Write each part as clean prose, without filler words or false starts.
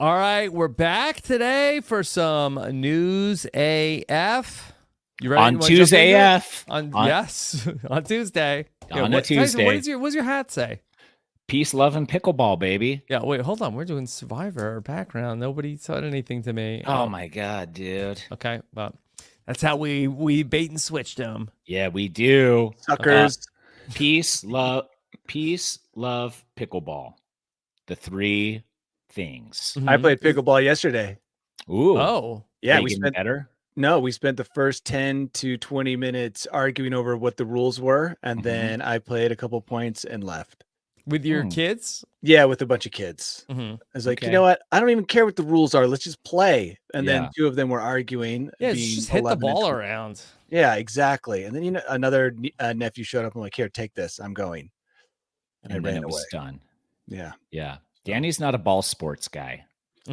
All right, we're back today for some News AF. You ready? On Tuesday AF. Yes, on Tuesday. On a Tuesday. Tyson, what does your hat say? Peace, love, and pickleball, baby. Yeah, wait, hold on. We're doing Survivor background. Nobody said anything to me. Oh my God, dude. Okay, well, that's how we bait and switched them. Yeah, we do. Suckers. Peace, love, pickleball. The three things. I played pickleball yesterday. Ooh. Oh. Yeah, we spent better. No, we spent the first 10 to 20 minutes arguing over what the rules were, and then I played a couple points and left. With your kids? Yeah, with a bunch of kids. Mm-hmm. I was like, you know what? I don't even care what the rules are. Let's just play. And Yeah. then two of them were arguing. Yeah, just hit the ball around. Yeah, exactly. And then another nephew showed up. I'm like, here, take this. I'm going. And I ran it away. was done. Yeah. Yeah. Danny's not a ball sports guy.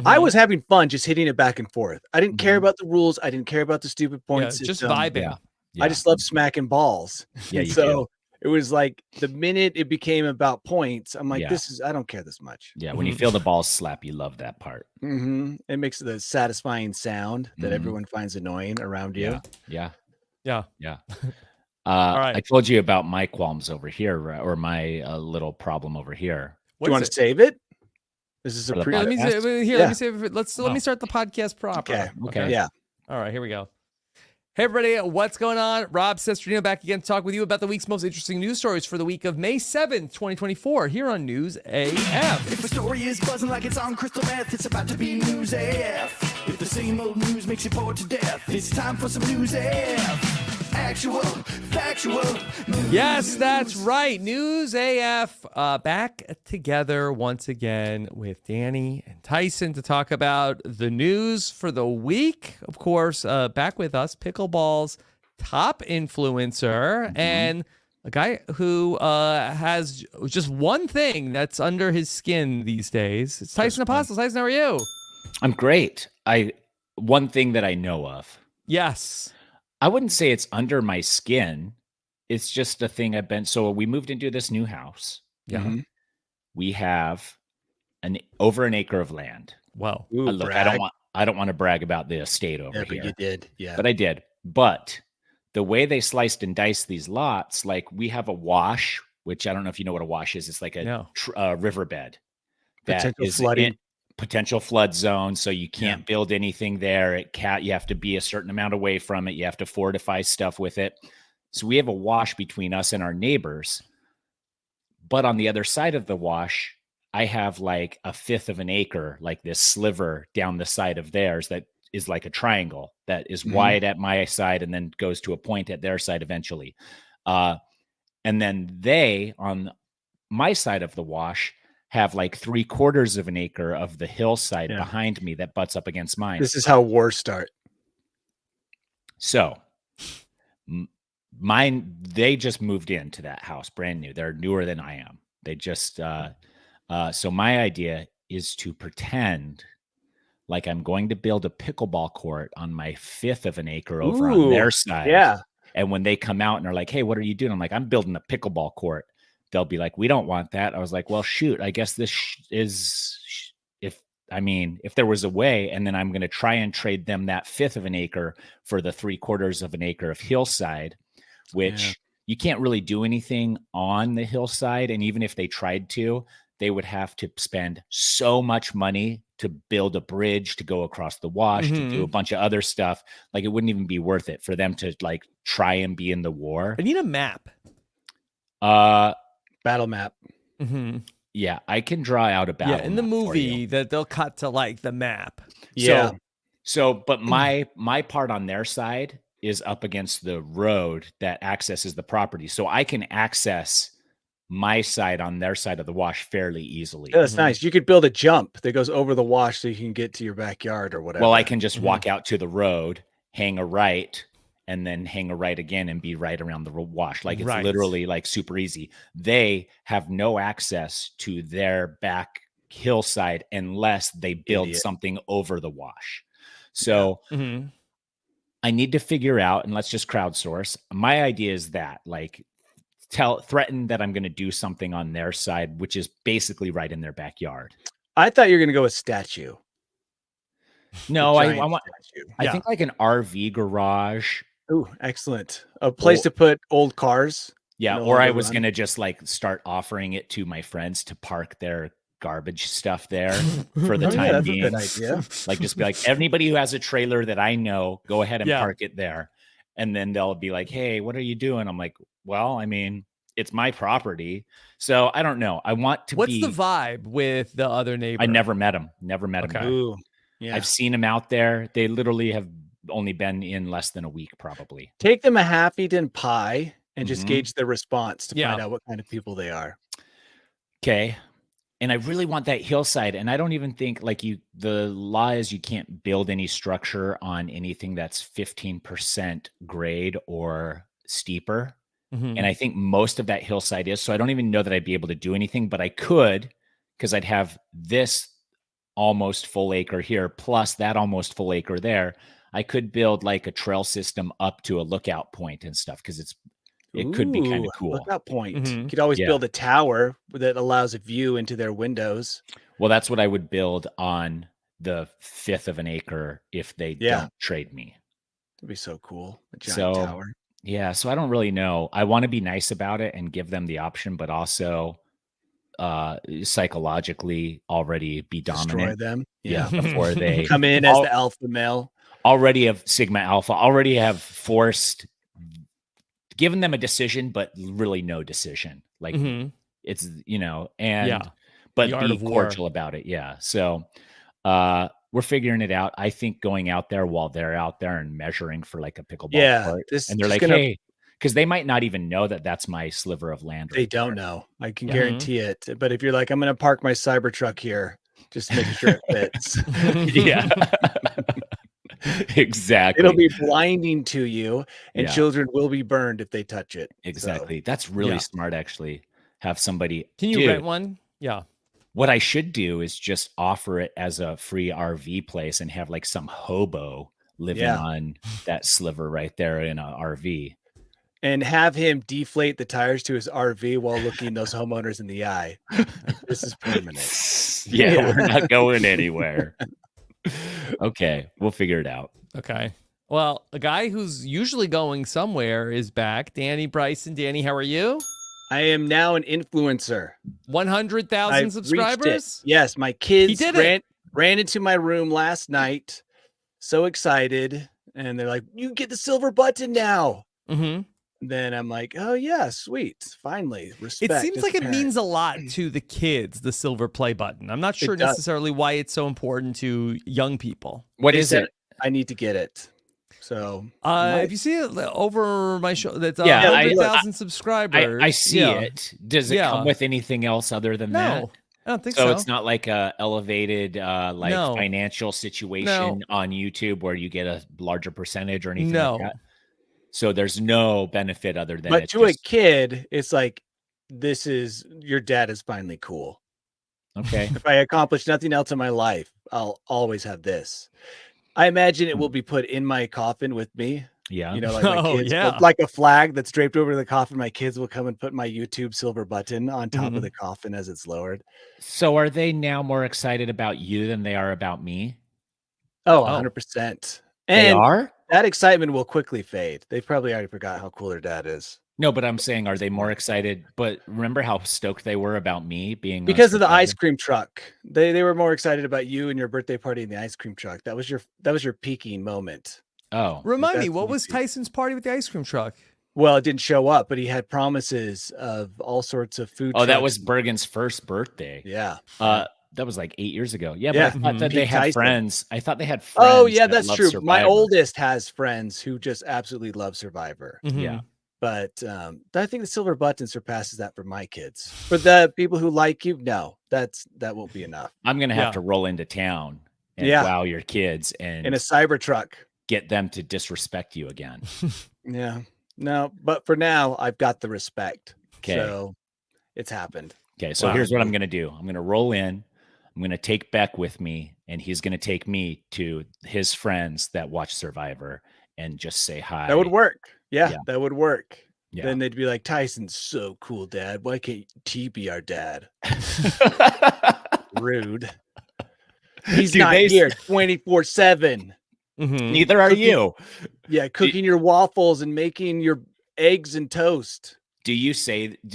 I was having fun just hitting it back and forth. I didn't care about the rules. I didn't care about the stupid points. Just vibing. Yeah. I just love smacking balls. Yeah, so it was like the minute it became about points, I'm like, I don't care this much. Yeah. When you feel the balls slap, you love that part. It makes the satisfying sound that everyone finds annoying around you. Yeah. All right. I told you about my qualms over here, or my little problem over here. Do you want to save it? This is a let me save it. Let me start the podcast proper. Okay. Yeah. All right, here we go. Hey everybody, what's going on? Rob Cesternino back again to talk with you about the week's most interesting news stories for the week of May 7th, 2024, here on News AF. If a story is buzzing like it's on crystal meth, it's about to be News AF. If the same old news makes you bored to death, it's time for some News AF. Actual, factual. Yes, that's right. News AF back together once again with Danny and Tyson to talk about the news for the week. Of course, back with us, Pickleball's top influencer and a guy who has just one thing that's under his skin these days. It's Tyson Apostol. Tyson, how are you? I'm great. One thing that I know of. Yes. I wouldn't say it's under my skin. It's just a thing I've been. So we moved into this new house. Yeah. We have over an acre of land. Wow. Ooh, Look, I don't want to brag about the estate over here. But you did. Yeah. But I did. But the way they sliced and diced these lots, like we have a wash, which I don't know if you know what a wash is. It's like a riverbed. Potential flooding. Potential flood zone, so you can't build anything there. You have to be a certain amount away from it. You have to fortify stuff with it. So we have a wash between us and our neighbors. But on the other side of the wash, I have like a fifth of an acre, like this sliver down the side of theirs that is like a triangle that is wide at my side and then goes to a point at their side eventually. And then they, on my side of the wash, have like 3/4 of an acre of the hillside behind me that butts up against mine. This is how wars start. So they just moved into that house brand new. They're newer than I am. They just, so my idea is to pretend like I'm going to build a pickleball court on my fifth of an acre over on their side. Yeah. And when they come out and are like, hey, what are you doing? I'm like, I'm building a pickleball court. They'll be like, we don't want that. I was like, well, shoot, I guess this is, if there was a way, and then I'm going to try and trade them that fifth of an acre for the 3/4 of an acre of hillside, which you can't really do anything on the hillside. And even if they tried to, they would have to spend so much money to build a bridge, to go across the wash, to do a bunch of other stuff. Like it wouldn't even be worth it for them to like try and be in the war. I need a map. Battle map. Yeah, I can draw out a battle. Yeah, in the movie that they'll cut to like the map. Yeah. But my part on their side is up against the road that accesses the property. So I can access my side on their side of the wash fairly easily. Yeah, that's nice. You could build a jump that goes over the wash so you can get to your backyard or whatever. Well, I can just walk out to the road, hang a right, and then hang a right again and be right around the wash. Like it's literally like super easy. They have no access to their back hillside unless they build something over the wash. So I need to figure out, and let's just crowdsource. My idea is that like threaten that I'm going to do something on their side, which is basically right in their backyard. I thought you were going to go with statue. No, The I giant want. statue. I Yeah. think like an RV garage. Ooh, excellent. A place to put old cars. Yeah, No or I longer was run. gonna just like start offering it to my friends to park their garbage stuff there for the Oh, yeah, time that's a being. good idea. Like just be like, anybody who has a trailer that I know, go ahead and Yeah. park it there. And then they'll be like, hey, what are you doing? I'm like, well, I mean, it's my property. So I don't know. I want to What's be. the vibe with the other neighbor? I never met him. Never met him. Okay. Ooh, yeah. I've seen him out there. They literally have only been in less than a week, probably. Take them a half-eaten pie and just Mhm. gauge their response to Yeah. find out what kind of people they are. Okay. And I really want that hillside. And I don't even think like the law is you can't build any structure on anything that's 15% grade or steeper. Mhm. And I think most of that hillside is. So I don't even know that I'd be able to do anything, but I could, because I'd have this almost full acre here, plus that almost full acre there. I could build like a trail system up to a lookout point and stuff because it could be kind Ooh, of cool. lookout point. Mhm. You could always Yeah. build a tower that allows a view into their windows. Well, that's what I would build on the 1/5 of an acre if they Yeah. don't trade me. That'd be so cool. A giant So, tower. yeah, so I don't really know. I want to be nice about it and give them the option, but also psychologically already be Destroy dominant. them. Yeah, before they Come in as the alpha male. already have Sigma Alpha, already have forced, given them a decision, but really no decision. Like Mhm. it's, and Yeah. but The art be of war. cordial about it. Yeah. So we're figuring it out. I think going out there while they're out there and measuring for like a pickleball Yeah, court, this and they're is like, gonna- hey, because they might not even know that that's my sliver of land. They right don't there. know. I can Yeah. guarantee it. But if you're like, I'm going to park my Cybertruck here, just making sure it fits. Yeah. Exactly. It'll be blinding to you, and Yeah. children will be burned if they touch it. So, Exactly. That's really Yeah. smart, actually. Have somebody. Can you Dude, rent one? Yeah. what I should do is just offer it as a free RV place and have like some hobo living Yeah. on that sliver right there in a RV. and have him deflate the tires to his RV while looking those homeowners in the eye. Like, this is permanent. Yeah, Yeah. we're not going anywhere. Okay, we'll figure it out. Okay. Well, a guy who's usually going somewhere is back. Danny Bryson. Danny, how are you? I am now an influencer. 100,000 I've reached subscribers? it. Yes, my kids did it. ran into my room last night, so excited, and they're like, "You get the silver button now." Mm-hmm. Then I'm like, "Oh yeah, sweet, finally." Respect. It seems as like a it parent. means a lot to the kids, the silver play button. I'm not sure does. necessarily why it's so important to young people. What They is said it? I need to get it. So If you see it over my show, that's Yeah, 100,000 subscribers. I see Yeah. it. Does it Yeah. come with anything else other than that? No, I don't think so. So it's not like a elevated No. financial situation No. on YouTube where you get a larger percentage or anything No. like that. So there's no benefit other than but it's to a just, kid, it's like, this is your dad is finally cool. okay. If I accomplish nothing else in my life, I'll always have this. I imagine it will be put in my coffin with me. Yeah. You know, like my Oh, kids, yeah. like a flag that's draped over the coffin. My kids will come and put my YouTube silver button on top Mhm. of the coffin as it's lowered. So are they now more excited about you than they are about me? Oh, Oh. 100%. They And are? that excitement will quickly fade. They've probably already forgot how cool their dad is. No, but I'm saying, are they more excited? But remember how stoked they were about me being on Because of the Survivor? ice cream truck. They were more excited about you and your birthday party in the ice cream truck. That was your peaking moment. Oh, Remind me, That's what was easy. Tyson's party with the ice cream truck? Well, it didn't show up, but he had promises of all sorts of food. oh, that trucks. was Bergen's first birthday. Yeah. That was like 8 years ago. Yeah, but Yeah. I thought that they Pete had Tyson. friends. I thought they had friends. Oh, yeah, that that's loved true. My Survivor. oldest has friends who just absolutely love Survivor. Mhm. Yeah. But I think the silver button surpasses that for my kids. For the people who like you, no, that won't be enough. I'm gonna Yeah. have to roll into town and Yeah. wow your kids and In a cyber truck. get them to disrespect you again. Yeah. No, but for now, I've got the respect. Okay. So it's happened. Okay, so Wow. here's what I'm gonna do. I'm gonna roll in. I'm gonna take Beck with me, and he's gonna take me to his friends that watch Survivor and just say hi. That would work. Yeah, Yeah. that would work. Yeah. Then they'd be like, Tyson's so cool, Dad. Why can't T be our dad? Rude. He's Dude, not they- here 24/7. Mhm. Neither are Cooking- you. Yeah, cooking your waffles and making your eggs and toast. Do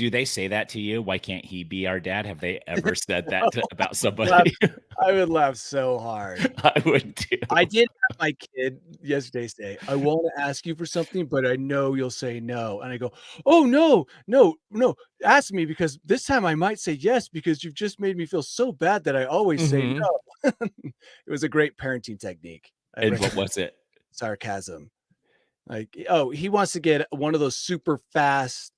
they say that to you? Why can't he be our dad? Have they ever said that about Laugh- somebody? I would laugh so hard. I would too. I did have my kid yesterday say, I want to ask you for something, but I know you'll say no. And I go, oh, no. Ask me because this time I might say yes because you've just made me feel so bad that I always say Mhm. no. It was a great parenting technique. I And what recommend was it? sarcasm. Like, oh, he wants to get one of those super fast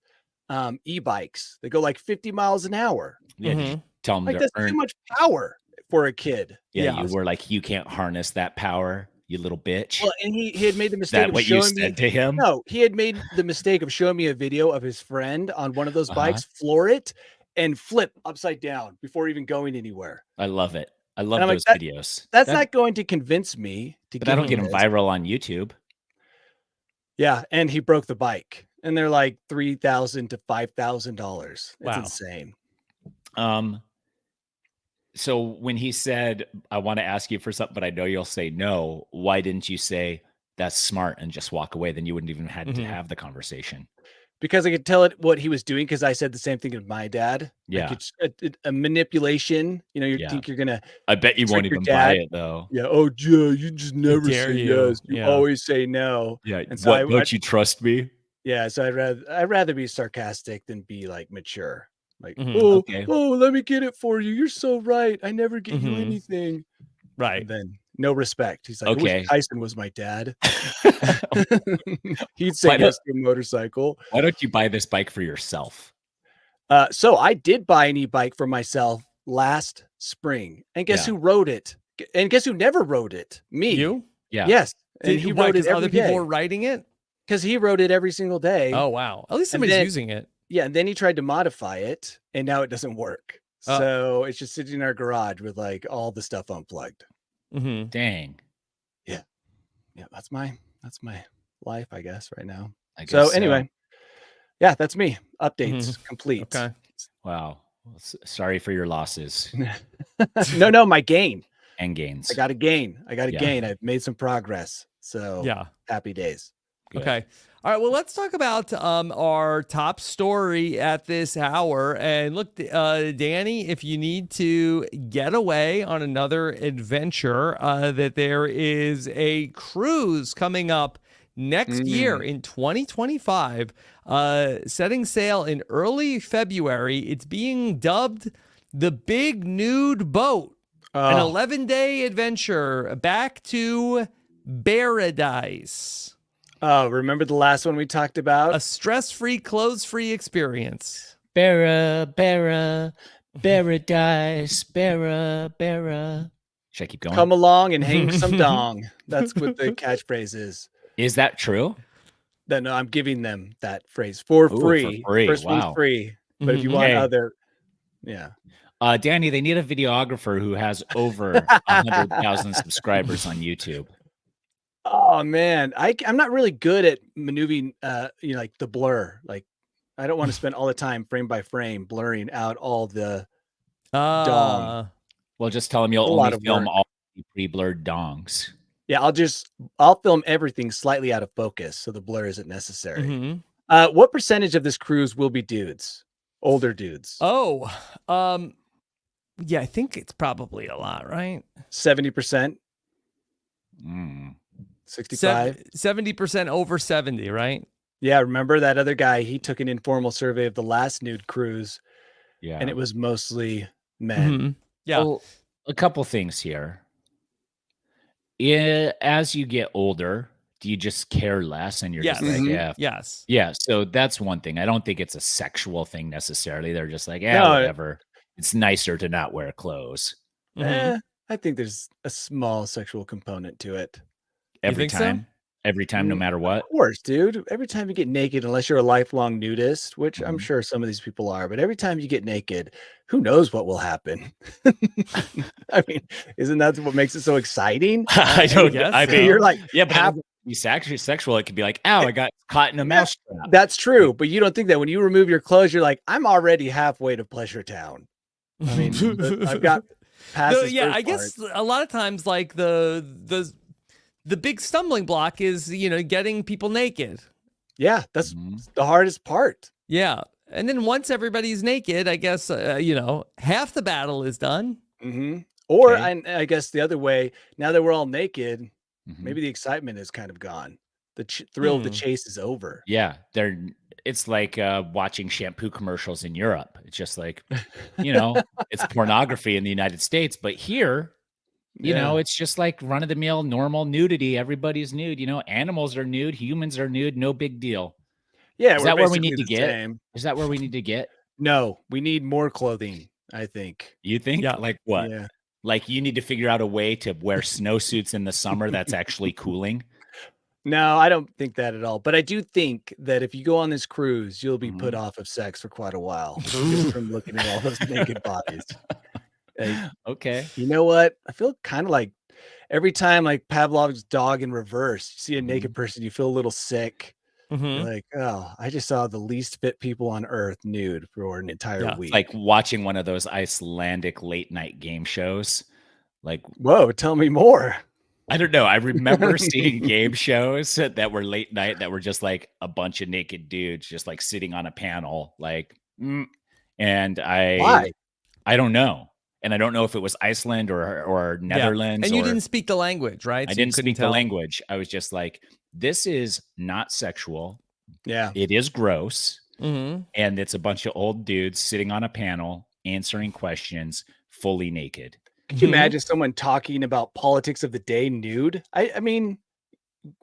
e-bikes. They go like 50 miles an hour. Yeah, did you Mhm. tell him Like to that's earn? too much power for a kid. Yeah, you were like, you can't harness that power, you little bitch. Well, and he had made the Is mistake that of what you showing me. said to him? No, he had made the mistake of showing me a video of his friend on one of those Uh-huh. bikes floor it and flip upside down before even going anywhere. I love it. I love I'm like, those that- videos. That's That- not going to convince me to. But that'll get him this. viral on YouTube. Yeah, and he broke the bike, and they're like $3,000 to $5,000. It's Wow. insane. So when he said, I want to ask you for something, but I know you'll say no, why didn't you say that's smart and just walk away? Then you wouldn't even had to Mhm. have the conversation. Because I could tell it what he was doing because I said the same thing to my dad. Yeah. Like it's a manipulation. You know, you Yeah. think you're gonna. I bet you Trick won't your even buy dad. it though. Yeah. Oh, Joe, you just never dare say you. yes. You Yeah. always say no. Yeah. And so What, don't you trust me? Yeah. So I'd rather be sarcastic than be like mature. Like, Mhm. oh, Okay. oh, let me get it for you. You're so right. I never get you Mhm. anything. Right. And then no respect. He's like, I Okay. wish Tyson was my dad. He'd Why say don't- yes to a motorcycle. Why don't you buy this bike for yourself? So I did buy an e-bike for myself last spring. And guess Yeah. who rode it? And guess who never rode it? Me. You? Yeah. Yes. And Did, he why, rode it 'cause every other people day. were writing it? Because he rode it every single day. Oh, wow. At least And somebody's then- using it. Yeah, and then he tried to modify it, and now it doesn't work. Oh. So it's just sitting in our garage with like all the stuff unplugged. Mhm. Dang. Yeah, that's my life, I guess, right now. I guess So anyway, yeah, that's me. Updates complete. Okay. Wow. Well, sorry for your losses No, my gain. and gains. I got a gain. Yeah. gain. I've made some progress. So Yeah. happy days. Good. Okay. All right. Well, let's talk about our top story at this hour. And look, Danny, if you need to get away on another adventure, that there is a cruise coming up next year in 2025, setting sail in early February. It's being dubbed the Big Nude Boat, an 11-day adventure back to paradise. Oh, remember the last one we talked about? A stress-free, clothes-free experience. Paradise, Should I keep going? Come along and hang some dong. That's what the catchphrase is. Is that true? No, I'm giving them that phrase for Ooh, free. for free. First Wow. one's free. But if you want Hey. other, yeah. Danny, they need a videographer who has over 100,000 subscribers on YouTube. Oh man, I'm not really good at maneuvering. Like the blur. Like I don't want to spend all the time frame by frame blurring out all the. Dong. Well, just tell him you'll A lot only of film work. all the pre-blurred dongs. Yeah, I'll film everything slightly out of focus, so the blur isn't necessary. Mhm. What percentage of this cruise will be dudes, older dudes? Oh, yeah, I think it's probably a lot, right? 70%, Mm. 65. 70% over 70, right? Yeah, remember that other guy? He took an informal survey of the last nude cruise, Yeah. and it was mostly men. Mhm. Yeah. Well, a couple things here. As you get older, do you just care less and you're Yes. just like, Mhm. yeah. Yes. Yeah. So that's one thing. I don't think it's a sexual thing necessarily. They're just like, yeah, No, whatever. It's nicer to not wear clothes Mhm. I think there's a small sexual component to it. every think so? time. Every time, no Mm, matter what. Of course, dude. Every time you get naked, unless you're a lifelong nudist, which I'm Mhm. sure some of these people are, but every time you get naked, who knows what will happen? I mean, isn't that what makes it so exciting? I don't. guess I so. mean, You're like, yeah, but half- it doesn't be sexual. It could be like, ow, I got caught in a mouse trap. that's true, but you don't think that when you remove your clothes, you're like, I'm already halfway to Pleasure Town. I mean, I've got passes yeah, first I guess a lot of times, like the big stumbling block is getting people naked. Yeah, that's Mhm. the hardest part. Yeah, and then once everybody's naked, I guess half the battle is done. Hmm. Or Okay. I guess the other way, now that we're all naked, Mhm. maybe the excitement is kind of gone. The thrill of the Hmm. chase is over. Yeah, it's like watching shampoo commercials in Europe. It's just like, you know, it's pornography in the United States, but here, Yeah. it's just like run of the mill normal nudity. Everybody's nude, animals are nude, humans are nude, no big deal. Yeah, Is we're that where we basically need to the get? same. Is that where we need to get? No, we need more clothing, I think. You think? Yeah. Like what? Yeah. Like you need to figure out a way to wear snowsuits in the summer that's actually cooling? No, I don't think that at all. But I do think that if you go on this cruise, you'll be put Mhm. off of sex for quite a while just from looking at all those naked bodies. Like, Okay. you know what? I feel kind of like every time, like Pavlov's dog in reverse, you see a naked Mhm. person, you feel a little sick. You're Hmm. like, oh, I just saw the least fit people on earth nude for an entire Yeah. It's week. like watching one of those Icelandic late night game shows. Like, Whoa, tell me more. I don't know. I remember seeing game shows that were late night that were just like a bunch of naked dudes just like sitting on a panel, and Why? I don't know. And I don't know if it was Iceland or Yeah, Netherlands and you or didn't speak the language, right? I So you didn't couldn't speak the tell. language. I was just like, this is not sexual. Yeah. It is gross. Hmm. And it's a bunch of old dudes sitting on a panel answering questions fully naked. Could you imagine someone talking about politics of the day nude? I mean,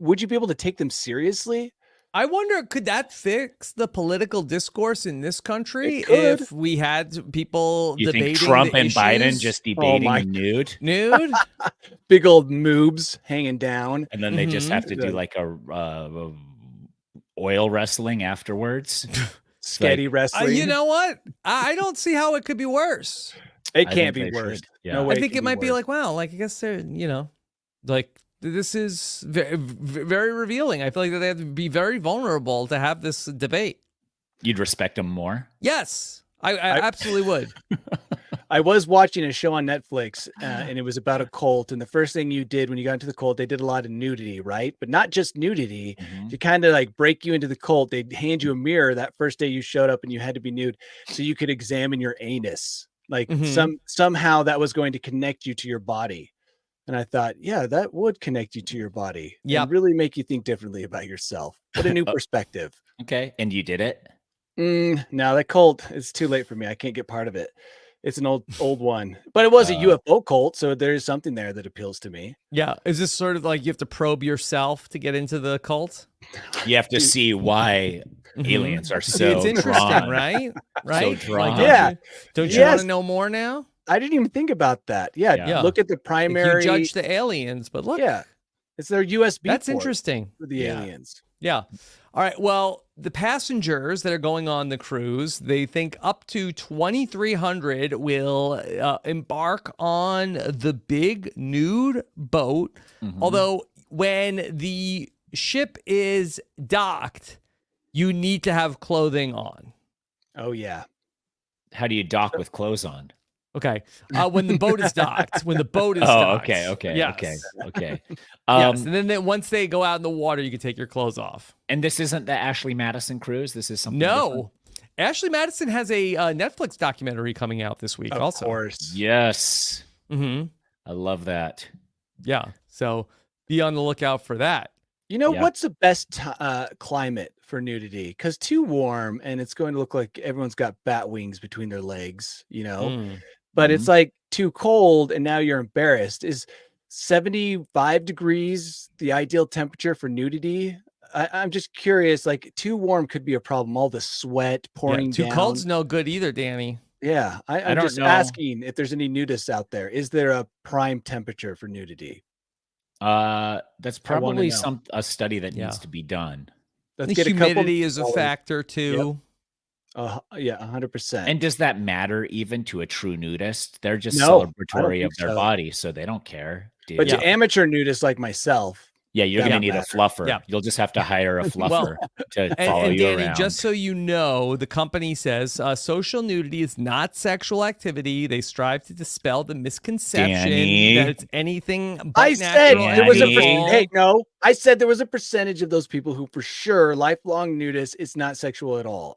would you be able to take them seriously? I wonder, could that fix the political discourse in this country It could. if we had people You debating think Trump the and Biden issues? just debating my- the nude? Nude? Big old moobs hanging down. And then they just have to do Like- like a oil wrestling afterwards. Sketty wrestling. You know what? I don't see how it could be worse. It I can't think be they worse. should. Yeah. No way I think can it might be worse. like, wow, like I guess they're, like this is very, very revealing. I feel like that they have to be very vulnerable to have this debate. You'd respect them more. Yes, I absolutely would. I was watching a show on Netflix, and it was about a cult. And the first thing you did when you got into the cult, they did a lot of nudity, right? But not just nudity. Mhm. To kind of like break you into the cult, they'd hand you a mirror that first day you showed up, and you had to be nude, so you could examine your anus. Like Mhm. somehow that was going to connect you to your body. And I thought, yeah, that would connect you to your body Yep. and really make you think differently about yourself. What a new perspective. Okay. And you did it? No, that cult, it's too late for me. I can't get part of it. It's an old one, but it was a UFO cult, so there's something there that appeals to me. Yeah, is this sort of like you have to probe yourself to get into the cult? You have to see why aliens are See, so it's interesting, drawn. right? Right? drawn. Yeah. Don't you Yes. want to know more now? I didn't even think about that. Yeah, Yeah. look at the Like, primary. you judge the aliens, but look, Yeah, it's their USB. that's port interesting. for the Yeah. aliens. Yeah. All right. Well, the passengers that are going on the cruise, they think up to 2,300 will embark on the big nude boat. Mhm. Although when the ship is docked, you need to have clothing on. Oh yeah, How do you dock with clothes on? Okay. When the boat is docked, when the boat is Oh, docked. okay. Yes. Okay. Yes. And then once they go out in the water, you can take your clothes off. And this isn't the Ashley Madison cruise. This is something No. different? Ashley Madison has a Netflix documentary coming out this week of also. course. Yes. Mm-hmm. I love that. Yeah. So be on the lookout for that. You know Yeah. what's the best climate for nudity? Because too warm, and it's going to look like everyone's got bat wings between their legs. Mm. But it's like too cold, and now you're embarrassed. Is 75 degrees the ideal temperature for nudity? I'm just curious. Like too warm could be a problem. All the sweat pouring Too down. cold's no good either, Danny. Yeah, I'm don't just know. asking if there's any nudists out there. Is there a prime temperature for nudity? That's I wanna probably know. a study that Yeah. needs to be done. Let's The get a couple. humidity is a factor too. Yeah, 100%. And does that matter even to a true nudist? They're just No, I don't celebratory of think their so. body, so they don't care. Dude. But Yeah. to amateur nudists like myself, Yeah, you're That gonna would need a matter. fluffer. Yeah. You'll just have to hire a fluffer to follow And you Danny, around. just so you know, the company says social nudity is not sexual activity. They strive to dispel the misconception Danny. that it's anything but I said natural. there was a and Danny. beautiful. hey, no. I said there was a percentage of those people who, for sure, lifelong nudists. It's not sexual at all.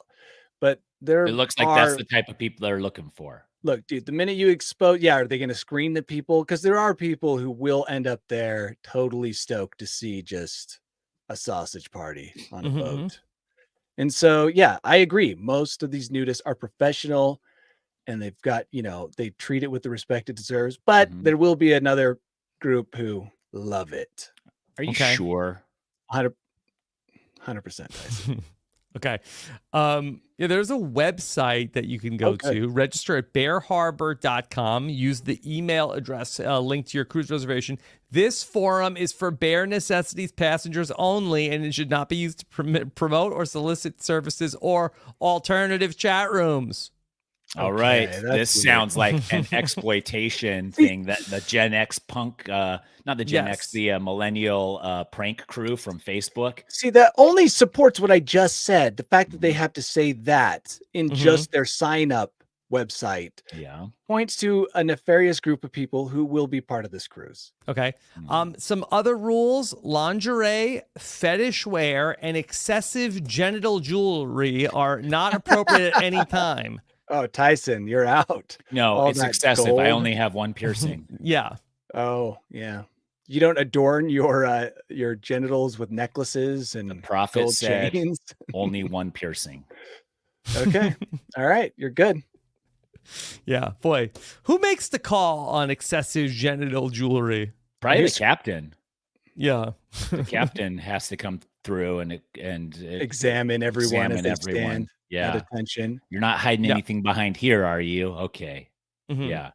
But there It looks like are. that's the type of people they're looking for. Look, dude, the minute you expose, are they going to screen the people? Because there are people who will end up there totally stoked to see just a sausage party on a boat. And so, yeah, I agree. Most of these nudists are professional and they've got, they treat it with the respect it deserves. But there will be another group who love it. Are you Okay. sure? 100%. Tyson. Okay. There's a website that you can go to. Register at bearharbor.com. Use the email address linked to your cruise reservation. This forum is for bare necessities passengers only, and it should not be used to promote or solicit services or alternative chat rooms. All right. that's This weird. sounds like an exploitation thing that the Gen X punk, not the Gen X, the millennial prank crew from Facebook. See, that only supports what I just said. The fact that they have to say that in just their sign up website points to a nefarious group of people who will be part of this cruise. Okay. Some other rules: lingerie, fetish wear, and excessive genital jewelry are not appropriate at any time. Oh, Tyson, you're out. No, All it's that excessive. gold. I only have one piercing. Yeah. Oh, yeah. You don't adorn your genitals with necklaces and The prophet gold said chains. only one piercing. Okay. All right. You're good. Yeah. Boy, who makes the call on excessive genital jewelry? Probably Here's- the captain. Yeah. The captain has to come through and Examine everyone as examine they everyone. stand Yeah. at attention. You're not hiding Yeah. anything behind here, are you? Okay. Mhm. Yeah.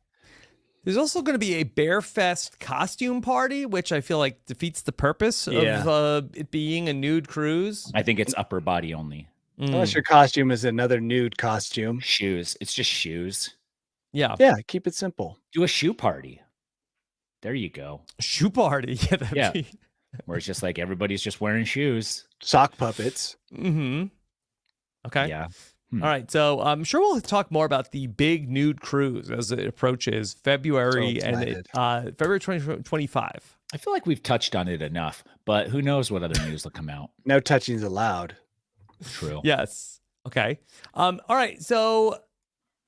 There's also going to be a Bear Fest costume party, which I feel like defeats the purpose of it being a nude cruise. I think it's upper body only. Unless your costume is another nude costume. Shoes. It's just shoes. Yeah. Yeah. Keep it simple. Do a shoe party. There you go. Shoe party. Yeah. Yeah. Where it's just like everybody's just wearing shoes. Sock puppets. Okay. Yeah. All right. So I'm sure we'll talk more about the big nude cruise as it approaches February So and February 2025. I feel like we've touched on it enough, but who knows what other news will come out. No touchings allowed. True. Yes. Okay. All right. So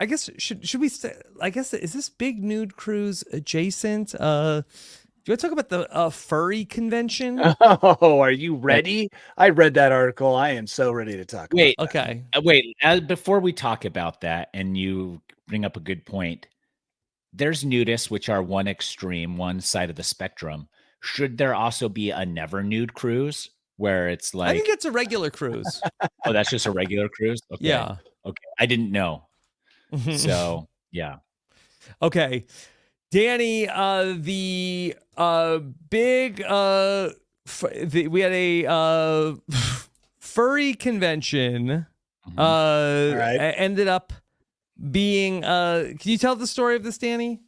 I guess should we say, I guess, is this big nude cruise adjacent? Do you want to talk about the furry convention? Oh, are you ready? I read that article. I am so ready to talk. Wait. about that. Okay. Wait. Before we talk about that, and you bring up a good point, there's nudists, which are one extreme, one side of the spectrum. Should there also be a never nude cruise where it's like, I think it's a regular cruise. oh, that's just a regular cruise? Okay. Yeah. Okay. I didn't know. So, yeah. Okay. Danny, the big we had a furry convention right. ended up being can you tell the story of this, Danny?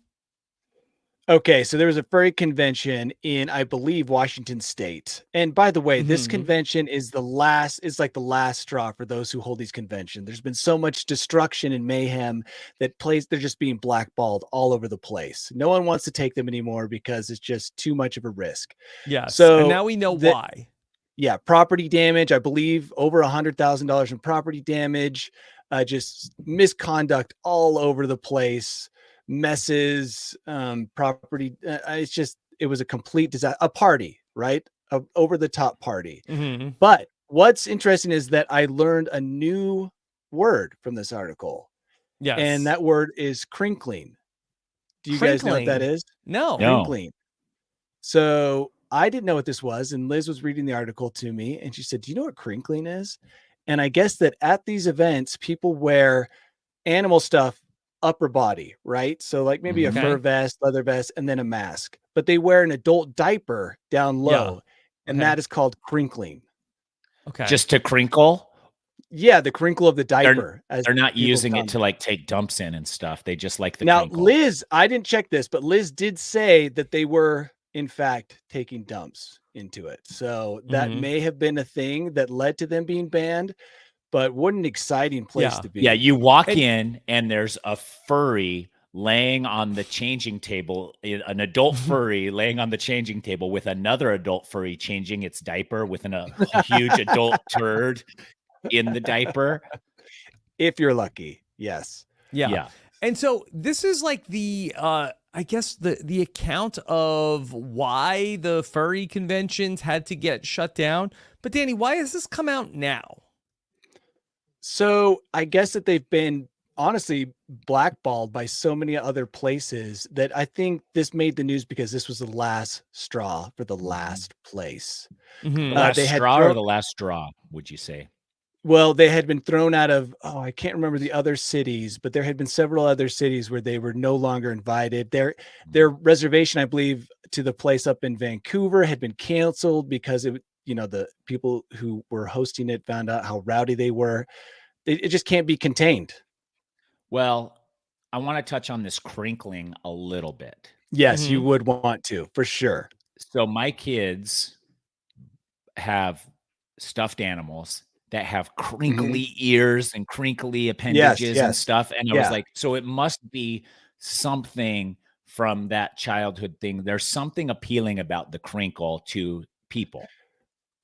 Okay, so there was a furry convention in, I believe, Washington State. And by the way, this convention is it's like the last straw for those who hold these conventions. There's been so much destruction and mayhem that they're just being blackballed all over the place. No one wants to take them anymore because it's just too much of a risk. Yes. So and now we know why. Yeah, property damage, I believe over $100,000 in property damage, just misconduct all over the place. Messes, property. It was a complete disaster, a party, right? A over the top party. But what's interesting is that I learned a new word from this article. Yes. And that word is crinkling. Do you guys know what that is? No. Crinkling. So I didn't know what this was. And Liz was reading the article to me and she said, do you know what crinkling is? And I guess that at these events, people wear animal stuff upper body, right? So like maybe a fur vest, leather vest, and then a mask, but they wear an adult diaper down low. And that is called crinkling. Okay. Just to crinkle? Yeah, the crinkle of the diaper. They're not using it to like take dumps in and stuff. They just like the now, crinkle. Liz, I didn't check this, but Liz did say that they were in fact, taking dumps into it. So that Mhm. may have been a thing that led to them being banned, but what an exciting place Yeah. to be. Yeah, you walk And- in and there's a furry laying on the changing table, an adult furry laying on the changing table with another adult furry changing its diaper with a huge adult turd in the diaper. If you're lucky. Yes. Yeah. Yeah. And so this is like the I guess the account of why the furry conventions had to get shut down. But Danny, why has this come out now? So I guess that they've been honestly blackballed by so many other places that I think this made the news because this was the last straw for the last place. The Mhm. last They had straw or thrown- the last straw, would you say? Well, they had been thrown out of, I can't remember the other cities, but there had been several other cities where they were no longer invited. Their reservation, I believe, to the place up in Vancouver had been canceled because the people who were hosting it found out how rowdy they were. It just can't be contained. Well, I want to touch on this crinkling a little bit. Yes, you Mhm. would want to, for sure. So my kids have stuffed animals that have crinkly ears and crinkly appendages and yes. stuff. And I was Yeah. like, so it must be something from that childhood thing. There's something appealing about the crinkle to people.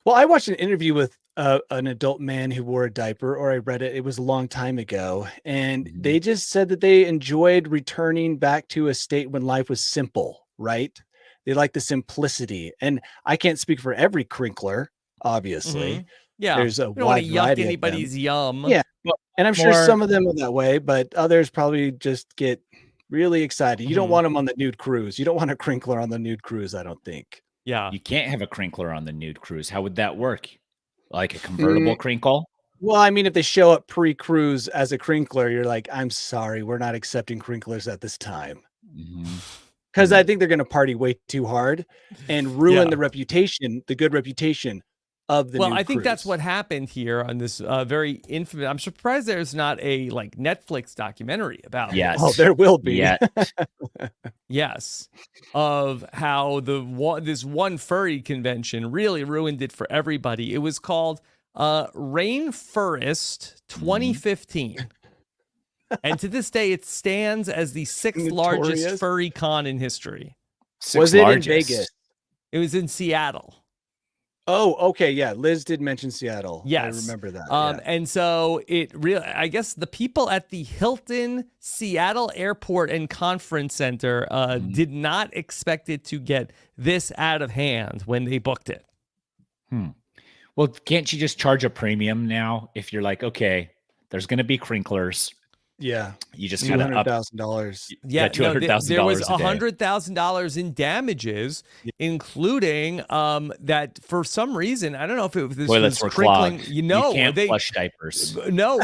Well, I watched an interview with an adult man who wore a diaper, or I read it. It was a long time ago. And Mhm. they just said that they enjoyed returning back to a state when life was simple, right? They like the simplicity. And I can't speak for every crinkler, obviously. Mhm. Yeah. There's a You don't want wide to yuck variety of them. anybody's yum. Yeah. And I'm sure More- some of them are that way, but others probably just get really excited. You don't Mhm. want them on the Nude Cruise. You don't want a crinkler on the Nude Cruise, I don't think. Yeah. You can't have a crinkler on the Nude Cruise. How would that work? Like a convertible crinkle? Well, I mean, if they show up pre-cruise as a crinkler, you're like, I'm sorry, we're not accepting crinklers at this time. Mhm. Because I think they're going to party way too hard and ruin Yeah. the good reputation of the Well, Nude I think that's Cruise. what happened here on this very infamous. I'm surprised there's not a like Netflix documentary about Yes. Oh, there will be. Yeah. Yes, of how this one furry convention really ruined it for everybody. It was called Rainforest 2015. And to this day, it stands as the sixth largest Notorious. furry con in history. Was it in Vegas? It was in Seattle. Oh, okay. Yeah. Liz did mention Seattle. Yes. I remember that. Um, yeah. And so it really, I guess the people at the Hilton Seattle Airport and Conference Center did not expect it to get this out of hand when they booked it. Well, can't you just charge a premium now if you're like, okay, there's going to be crinklers. Yeah. You just kind of up. $200,000. Yeah, no, $200,000 there was a day. $100,000 in damages, including that for some reason, I don't know if it was this Toilets was were crinkling. clogged. You know, you can't they flush diapers. no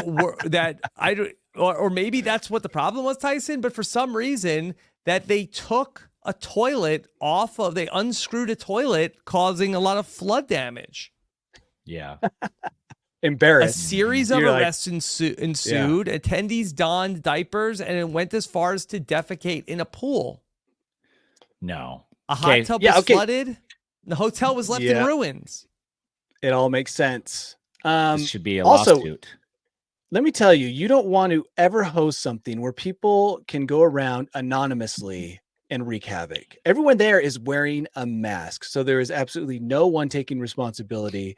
that I don't, or maybe that's what the problem was, Tyson. But for some reason, that they took a toilet off of, they unscrewed a toilet, causing a lot of flood damage. Yeah. A Embarrassed. series of You're like- arrests ensued. Attendees donned diapers and it went as far as to defecate in a pool. No. A Okay, hot tub yeah, was okay. flooded. The hotel was left in Yeah. ruins. It all makes sense. This should be a also- lawsuit. Let me tell you, you don't want to ever host something where people can go around anonymously and wreak havoc. Everyone there is wearing a mask. So there is absolutely no one taking responsibility.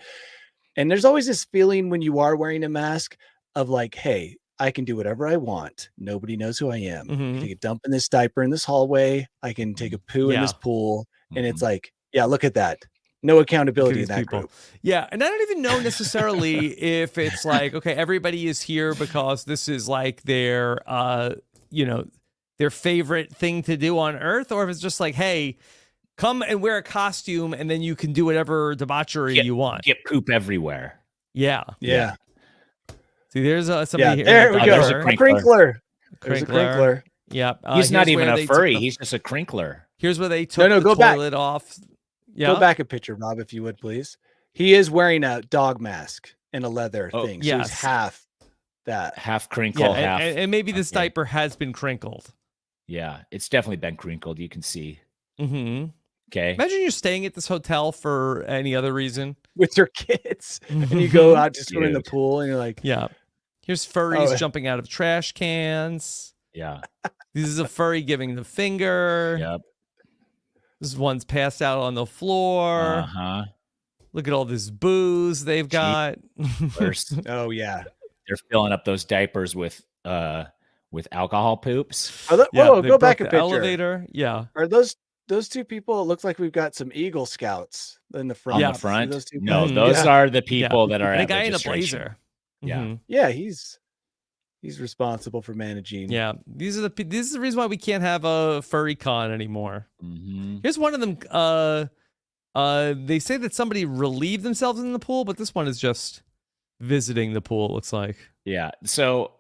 And there's always this feeling when you are wearing a mask of like, hey, I can do whatever I want. Nobody knows who I am. I Mhm. can take a dump in this diaper in this hallway. I can take a poo in this Yeah. pool. And it's Mhm. like, yeah, look at that. No accountability in These that people. group. Yeah, and I don't even know necessarily if it's like, okay, everybody is here because this is like their their favorite thing to do on earth, or if it's just like, hey, come and wear a costume and then you can do whatever debauchery you want. Get poop everywhere. Yeah. Yeah. See, there's somebody Yeah. here. There with we a go. there's a diaper. A crinkler. There's a Crinkler. crinkler. Yep. He's not here's even where a they took furry. the- He's just a crinkler. Here's where they took No, the go back. toilet off. Yeah. Go back a picture, Rob, if you would, please. He is wearing a dog mask and a leather Oh, thing. So yes. he's half that. Half crinkle, Yeah, half. and maybe this okay. diaper has been crinkled. Yeah, it's definitely been crinkled. You can see. Mm-hmm. Okay. Imagine you're staying at this hotel for any other reason. with your kids, and you go out to swim in the Dude. pool, and you're like, Yeah. Here's furries Oh. jumping out of trash cans. Yeah. This is a furry giving the finger. Yep. This one's passed out on the floor. Uh-huh. Look at all this booze they've got. First, oh yeah. they're filling up those diapers with alcohol poops. Whoa, Yeah, they go broke back a the picture. elevator. Yeah. Are those two people? It looks like we've got some Eagle Scouts in the front. On Yeah. the front? Those two No, guys? those Yeah. are the people that are And a at guy in a registration. blazer. Yeah. Mhm. Yeah, he's responsible for managing. Yeah. This is the reason why we can't have a furry con anymore. Mm-hmm. Here's one of them. They say that somebody relieved themselves in the pool, but this one is just visiting the pool, it looks like. Yeah. So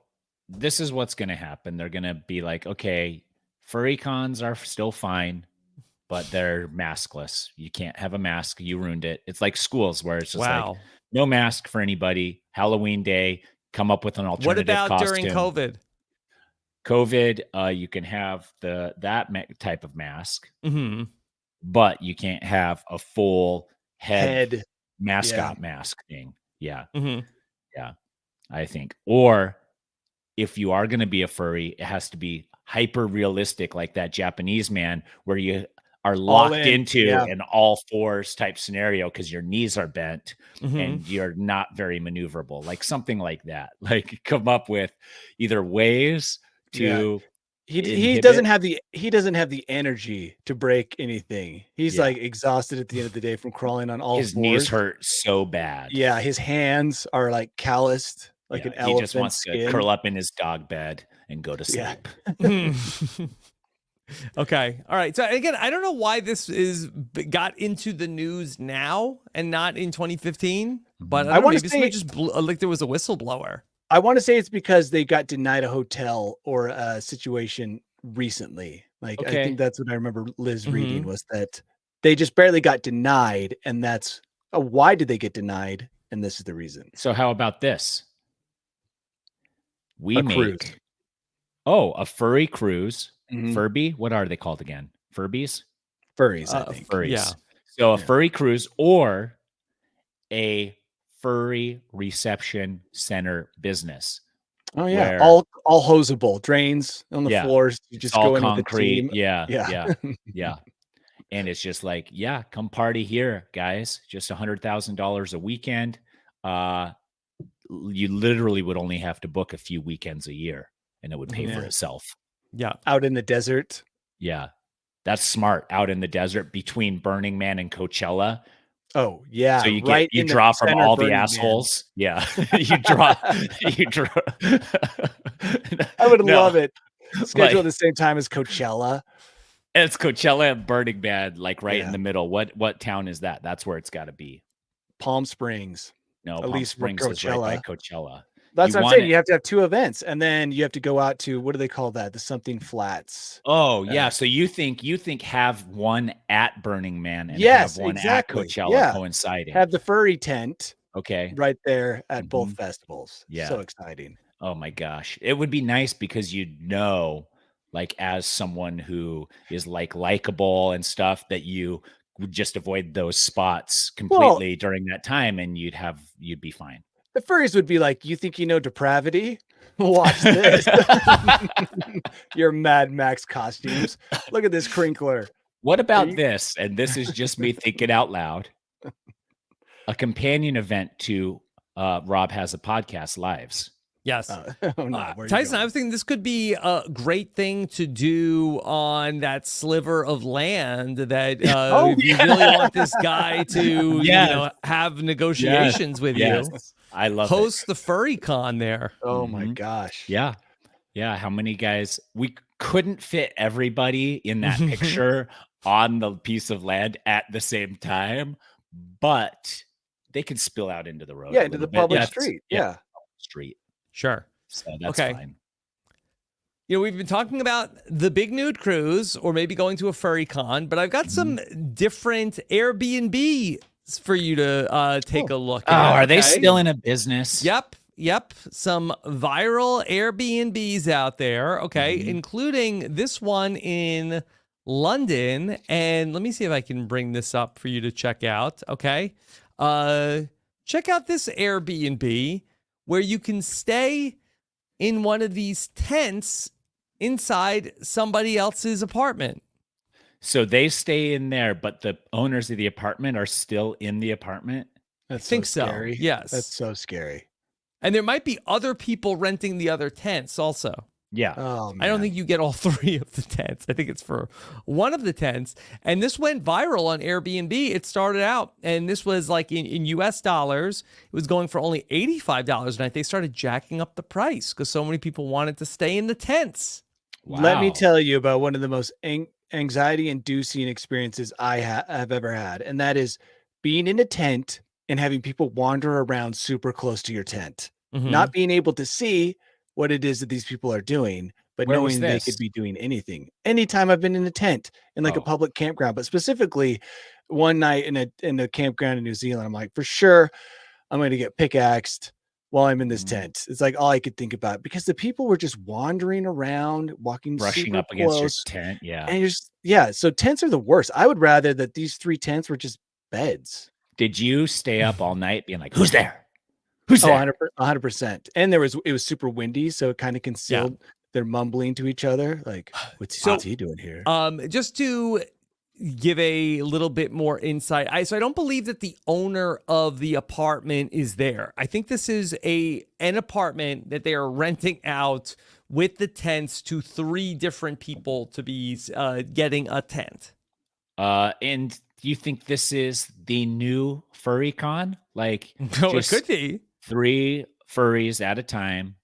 this is what's going to happen. They're going to be like, okay, furry cons are still fine, but they're maskless. You can't have a mask. You ruined it. It's like schools where it's just Wow. like no mask for anybody. Halloween day, come up with an What alternative about costume. during COVID? COVID, you can have type of mask, Mm-hmm. but you can't have a full head mascot Yeah. mask thing. Yeah. Mm-hmm. I think. Or if you are going to be a furry, it has to be hyper realistic, like that Japanese man, where you are locked into an all fours type scenario because your knees are bent Mm-hmm. and you're not very maneuverable, like something like that. Like come up with either ways to. He doesn't have the energy to break anything. He's Yeah. like exhausted at the end of the day from crawling on all His fours. knees hurt so bad. Yeah, his hands are like calloused, like an He elephant just wants skin. to curl up in his dog bed and go to Yeah. sleep. Okay. All right. So again, I don't know why this got into the news now and not in 2015, but I wanna maybe somebody say- just like there was a whistleblower. I want to say it's because they got denied a hotel or a situation recently. Like I Okay. think that's what I remember Liz reading Mhm. was that they just barely got denied, and that's why did they get denied? And this is the reason. So how about this? We A make cruise. a furry cruise. Mhm. Furby? What are they called again? Furbies? Furries, I think. Furries. Yeah. So a Yeah. furry cruise or a furry reception center business. Oh yeah, where- all hosable drains on the Yeah. floors. You It's just all go in with the concrete. team. Yeah. Yeah. Yeah. And it's just like, yeah, come party here, guys. Just $100,000 a weekend. You literally would only have to book a few weekends a year and it would pay for Yeah. itself. Yeah. Out in the desert. Yeah. That's smart. Out in the desert between Burning Man and Coachella. Oh yeah, So you right you in the draw from center all Burning the Man. assholes. Yeah. you draw. I would No, love it. Scheduled like- at the same time as Coachella. It's Coachella and Burning Man, like right in Yeah. the middle. What town is that? That's where it's got to be. Palm Springs. No, At Palm least for Springs is right by Coachella. That's You what I'm want saying. it- You have to have two events, and then you have to go out to what do they call that? The something flats. Oh yeah, so you think have one at Burning Man and Yes, have one exactly. at Coachella Yeah. coinciding. Have the furry tent Okay. right there at both Mhm. festivals. Yeah. So exciting. Oh my gosh. It would be nice because you'd know, like as someone who is like likable and stuff, that you would just avoid those spots completely during that time and you'd be fine. The furries would be like, "You think you know depravity? Watch this." Your Mad Max costumes. Look at this crinkler. What about you- this? And this is just me thinking out loud. A companion event to Rob Has a Podcast Lives. Yes. Oh no, where are you Tyson, I going? was thinking this could be a great thing to do on that sliver of land that Oh, if you really want this guy to Yes. have negotiations with you. Yes. I love Host the furry con there. Oh my Mhm. gosh. Yeah. Yeah. How many guys? We couldn't fit everybody in that picture on the piece of land at the same time, but they could spill out into the road. Yeah, a into the little bit. public Yeah, street. yeah, Yeah. street. Sure. So that's Okay. fine. You know, we've been talking about the big nude cruise or maybe going to a furry con, but I've got some different Airbnb for you to take a look Oh, at. are they okay? still in a business? Yep. Some viral Airbnbs out there, okay, including this one in London, and let me see if I can bring this up for you to check out. Okay. Check out this Airbnb where you can stay in one of these tents inside somebody else's apartment. So they stay in there, but the owners of the apartment are still in the apartment? That's think so so, scary. yes. That's so scary. And there might be other people renting the other tents also. Yeah. Oh, man. I don't think you get all three of the tents. I think it's for one of the tents. And this went viral on Airbnb. It started out, and this was like in US dollars, it was going for only $85 a night. They started jacking up the price because so many people wanted to stay in the tents. Let me Wow. tell you about one of the most anxiety-inducing experiences I have ever had, and that is being in a tent and having people wander around super close to your tent, Mhm. not being able to see what it is that these people are doing, but Where was knowing they this? could be doing anything. Anytime I've been in a tent in like a Oh. public campground, but specifically one night in a campground in New Zealand, I'm like, for sure, I'm going to get pickaxed while I'm in this Mhm. tent. It's like all I could think about because the people were just wandering around, walking Brushing super up against your close. tent. Yeah. And you're just, yeah, so tents are the worst. I would rather that these 3 tents were just beds. Did you stay up all night being like, who's there? Who's Oh, there? 100%. And it was super windy, so it kind of concealed their mumbling to each other. Like, what's he doing here? Just to give a little bit more insight, I don't believe that the owner of the apartment is there. I think this is an apartment that they are renting out with the tents to 3 different people to be getting a tent. And do you think this is the new furry con? Like, No, it could be. 3 furries at a time,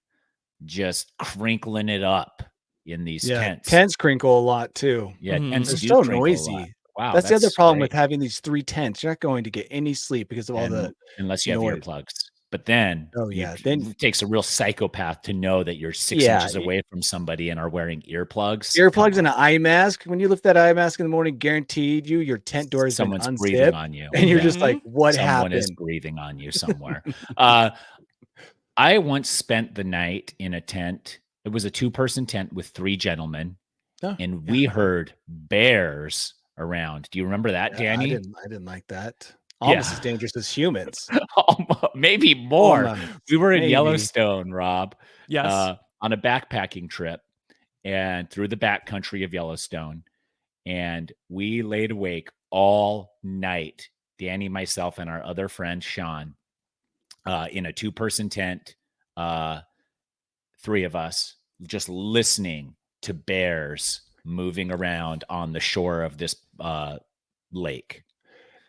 just crinkling it up in these tents. Tents crinkle a lot too. Yeah, Mhm. tents They're do so crinkle a lot. noisy. Wow, That's the other problem with great. having these 3 tents. You're not going to get any sleep because of all the unless you have noise. earplugs. But then, Oh, yeah, then- it takes a real psychopath to know that you're 6 Yeah, inches away from somebody and are wearing earplugs. earplugs and an eye mask. When you lift that eye mask in the morning, guaranteed your tent door has been Someone's breathing unzipped, on you. and you're Yeah. just like, what Someone happened? is breathing on you somewhere. I once spent the night in a tent. It was a 2-person tent with 3 gentlemen, Oh, and yeah. we heard bears around. Do you remember that, Yeah, Danny? I didn't like that. Almost Yeah. as dangerous as humans. Maybe more. Almost, We were in maybe. Yellowstone, Rob, Yes. on a backpacking trip and through the backcountry of Yellowstone. And we laid awake all night, Danny, myself, and our other friend, Sean, in a 2-person tent, 3 of us, just listening to bears moving around on the shore of this lake.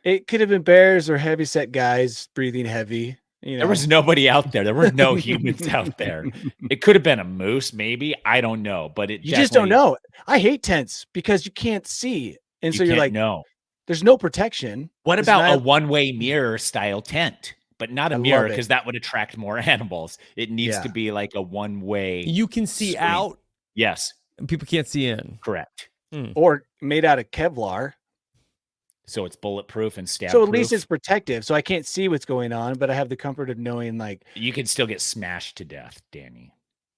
It could have been bears or heavyset guys breathing heavy. There was nobody out there. There were no humans out there. It could have been a moose, maybe. I don't know, but You just don't know. I hate tents because you can't see, and so you're like, no. there's no protection. What It's about a not- one-way mirror style tent? But not a I mirror, love it. because that would attract more animals. It needs Yeah. to be like a one-way. You can see Sweet. out, Yes, and people can't see in. correct. or made out of Kevlar? So it's bulletproof and stab. So at least it's protective. So I can't see what's going on, but I have the comfort of knowing, like, You can still get smashed to death, Danny.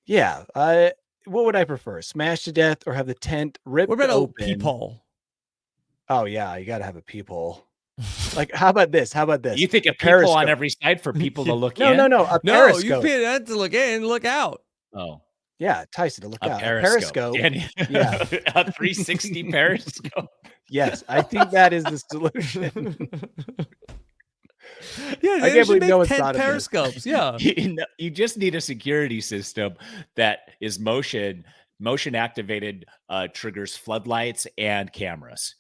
yeah. What would I prefer? Smash to death or have the tent ripped What about open? a peephole? Oh yeah, you got to have a peephole. Like, how about this? How about this? You think a people periscope. on every side for people to look No, in? a No, you periscope. can't have to look in, look out. Oh, Yeah, Tyson, to look a out. periscope. Danny. Yeah. A 360 periscope. Yes, I think that is the solution. Yeah, I they can't should believe no make one's 10 thought of this. periscopes. Yeah. You just need a security system that is motion activated, triggers floodlights and cameras.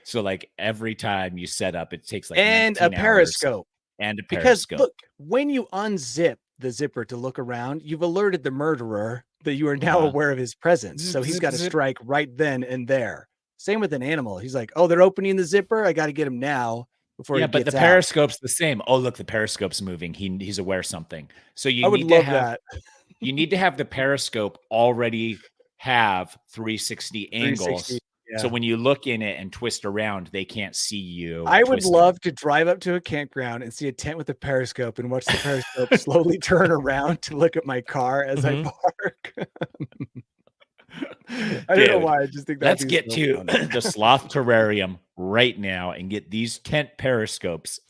So like every time you set up, it takes like And a 19 hours. periscope. And a Because periscope. look, when you unzip the zipper to look around, you've alerted the murderer that you are now Uh-huh. aware of his presence. So he's got to Zip. strike right then and there. Same with an animal. He's like, oh, they're opening the zipper. I got to get him now before Yeah, he but gets the out. periscope's the same. Oh, look, the periscope's moving. He's aware of something. So you I would need to love have that. you need to have the periscope already have 360 angles. 360, yeah. So when you look in it and twist around, they can't see you. I would twisting. love to drive up to a campground and see a tent with a periscope and watch the periscope slowly turn around to look at my car as I Mhm. park. I don't know Dude, why. I just think that. Let's get to the sloth terrarium right now and get these tent periscopes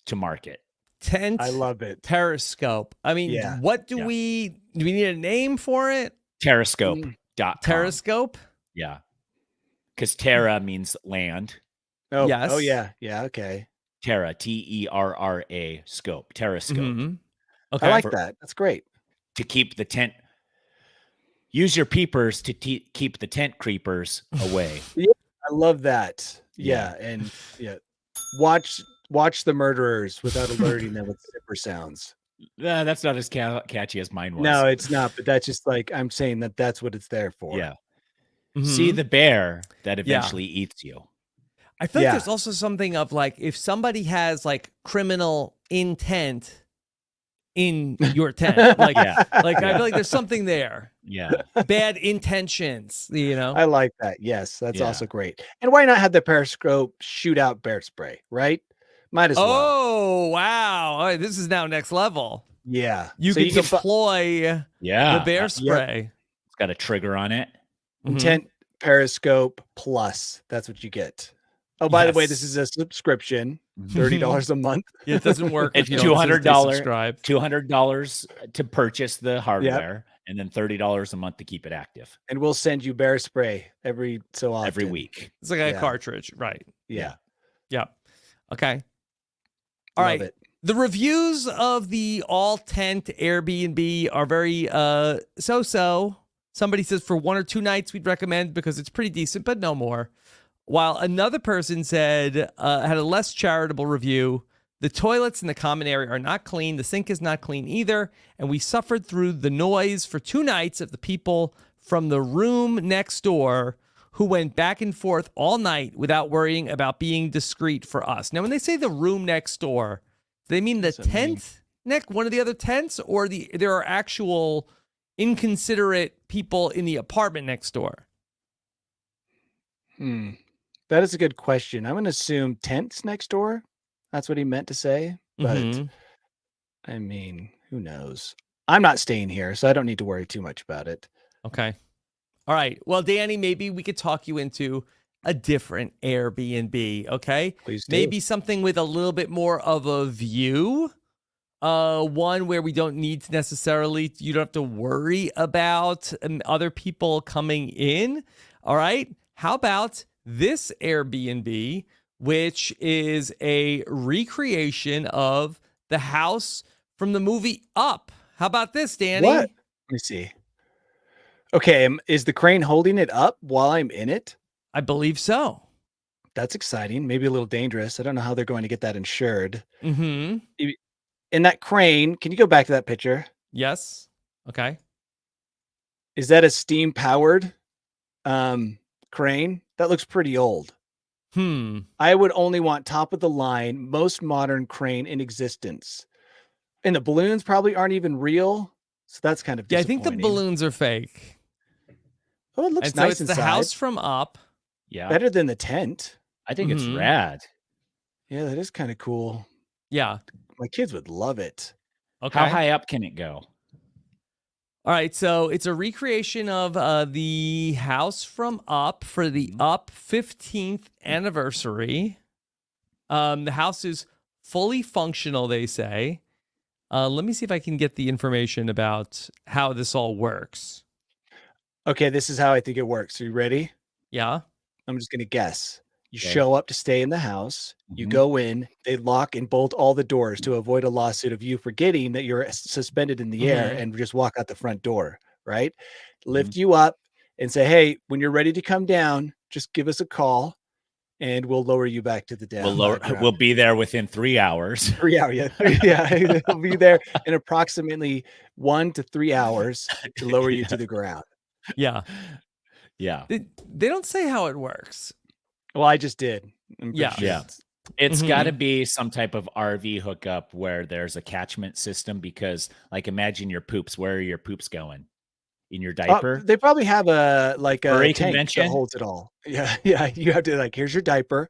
to market. Tent I love it. periscope. I mean, Yeah. what do we need a name for it? Terrascope.com. Periscope? Yeah. Because terra means land. Oh, Yes. oh yeah. Yeah. Okay. Terra, Terra scope, terrascope. Mhm. Okay. I like that. That's great. To keep the tent. Use your peepers to keep the tent creepers away. I love that. Yeah. Yeah. And yeah. Watch the murderers without alerting them with zipper sounds. That's not as catchy as mine was. No, it's not. But that's just like I'm saying that's what it's there for. Yeah. Mhm. See the bear that eventually eats you. I feel like Yeah. there's also something of like if somebody has like criminal intent in your tent, like Yeah. I feel like there's something there. Yeah. Bad intentions, you know. I like that. Yes, that's Yeah. also great. And why not have the periscope shoot out bear spray, right? Might as well. Oh wow! All right, this is now next level. Yeah. You So can you can deploy Yeah. the bear spray. It's got a trigger on it. Mhm. Intent Periscope Plus. That's what you get. Oh, by the way, this Yes. is a subscription, $30 a month. Yeah, it doesn't work. It's if you don't $200 subscribe. $200 to purchase the hardware, and then $30 a month to keep it active And we'll send you bear spray every so often. every week. It's like a Yeah. cartridge, right? Yeah. Yeah. Okay. All Love right. it. The reviews of the all tent Airbnb are very so-so. Somebody says for 1 or 2 nights we'd recommend because it's pretty decent, but no more. While another person said had a less charitable review. The toilets in the common area are not clean. The sink is not clean either. And we suffered through the noise for 2 nights of the people from the room next door who went back and forth all night without worrying about being discreet for us. Now, when they say the room next door, do they mean the What's that mean? tent, Nick, one of the other tents, or there are actual inconsiderate people in the apartment next door? That is a good question. I'm going to assume tents next door. That's what he meant to say. But Mhm. I mean, who knows? I'm not staying here, so I don't need to worry too much about it. Okay. All right. Well, Danny, maybe we could talk you into a different Airbnb, okay? Please do. Maybe something with a little bit more of a view. One where we don't need to necessarily, you don't have to worry about other people coming in. All right. How about this Airbnb, which is a recreation of the house from the movie Up? How about this, Danny? What? Let me see. Okay, is the crane holding it up while I'm in it? I believe so. That's exciting. Maybe a little dangerous. I don't know how they're going to get that insured. Mm-hmm. In that crane, can you go back to that picture? Yes. Okay. Is that a steam powered crane? That looks pretty old. I would only want top of the line, most modern crane in existence. And the balloons probably aren't even real. So that's kind of Yeah, I think the disappointing. balloons are fake. Oh, it looks And so nice it's inside. the house from Up. Yeah. Better than the tent. I think it's Mhm. rad. Yeah, that is kind of cool. Yeah. My kids would love it. Okay. How high up can it go? All right, so it's a recreation of the house from Up for the Up 15th anniversary. The house is fully functional, they say. Let me see if I can get the information about how this all works. Okay, this is how I think it works. Are you ready? Yeah. I'm just going to guess. You Okay. show up to stay in the house. You Mhm. go in. They lock and bolt all the doors to avoid a lawsuit of you forgetting that you're suspended in the air Mhm. and just walk out the front door, right? Lift you up and say, hey, when you're ready to come down, just give us a call and we'll lower you back to the down. We'll be there within 3 hours. 3 hours. Yeah. Yeah. They'll be there in approximately 1 to 3 hours to lower you to the ground. Yeah. Yeah. They don't say how it works. Well, I just did. I'm pretty Yeah. sure Yeah. it's- It's Mhm. got to be some type of RV hookup where there's a catchment system because, like, imagine your poops. Where are your poops going? In your diaper? They probably have a Furry tank convention? that holds it all. Yeah, yeah. You have to here's your diaper.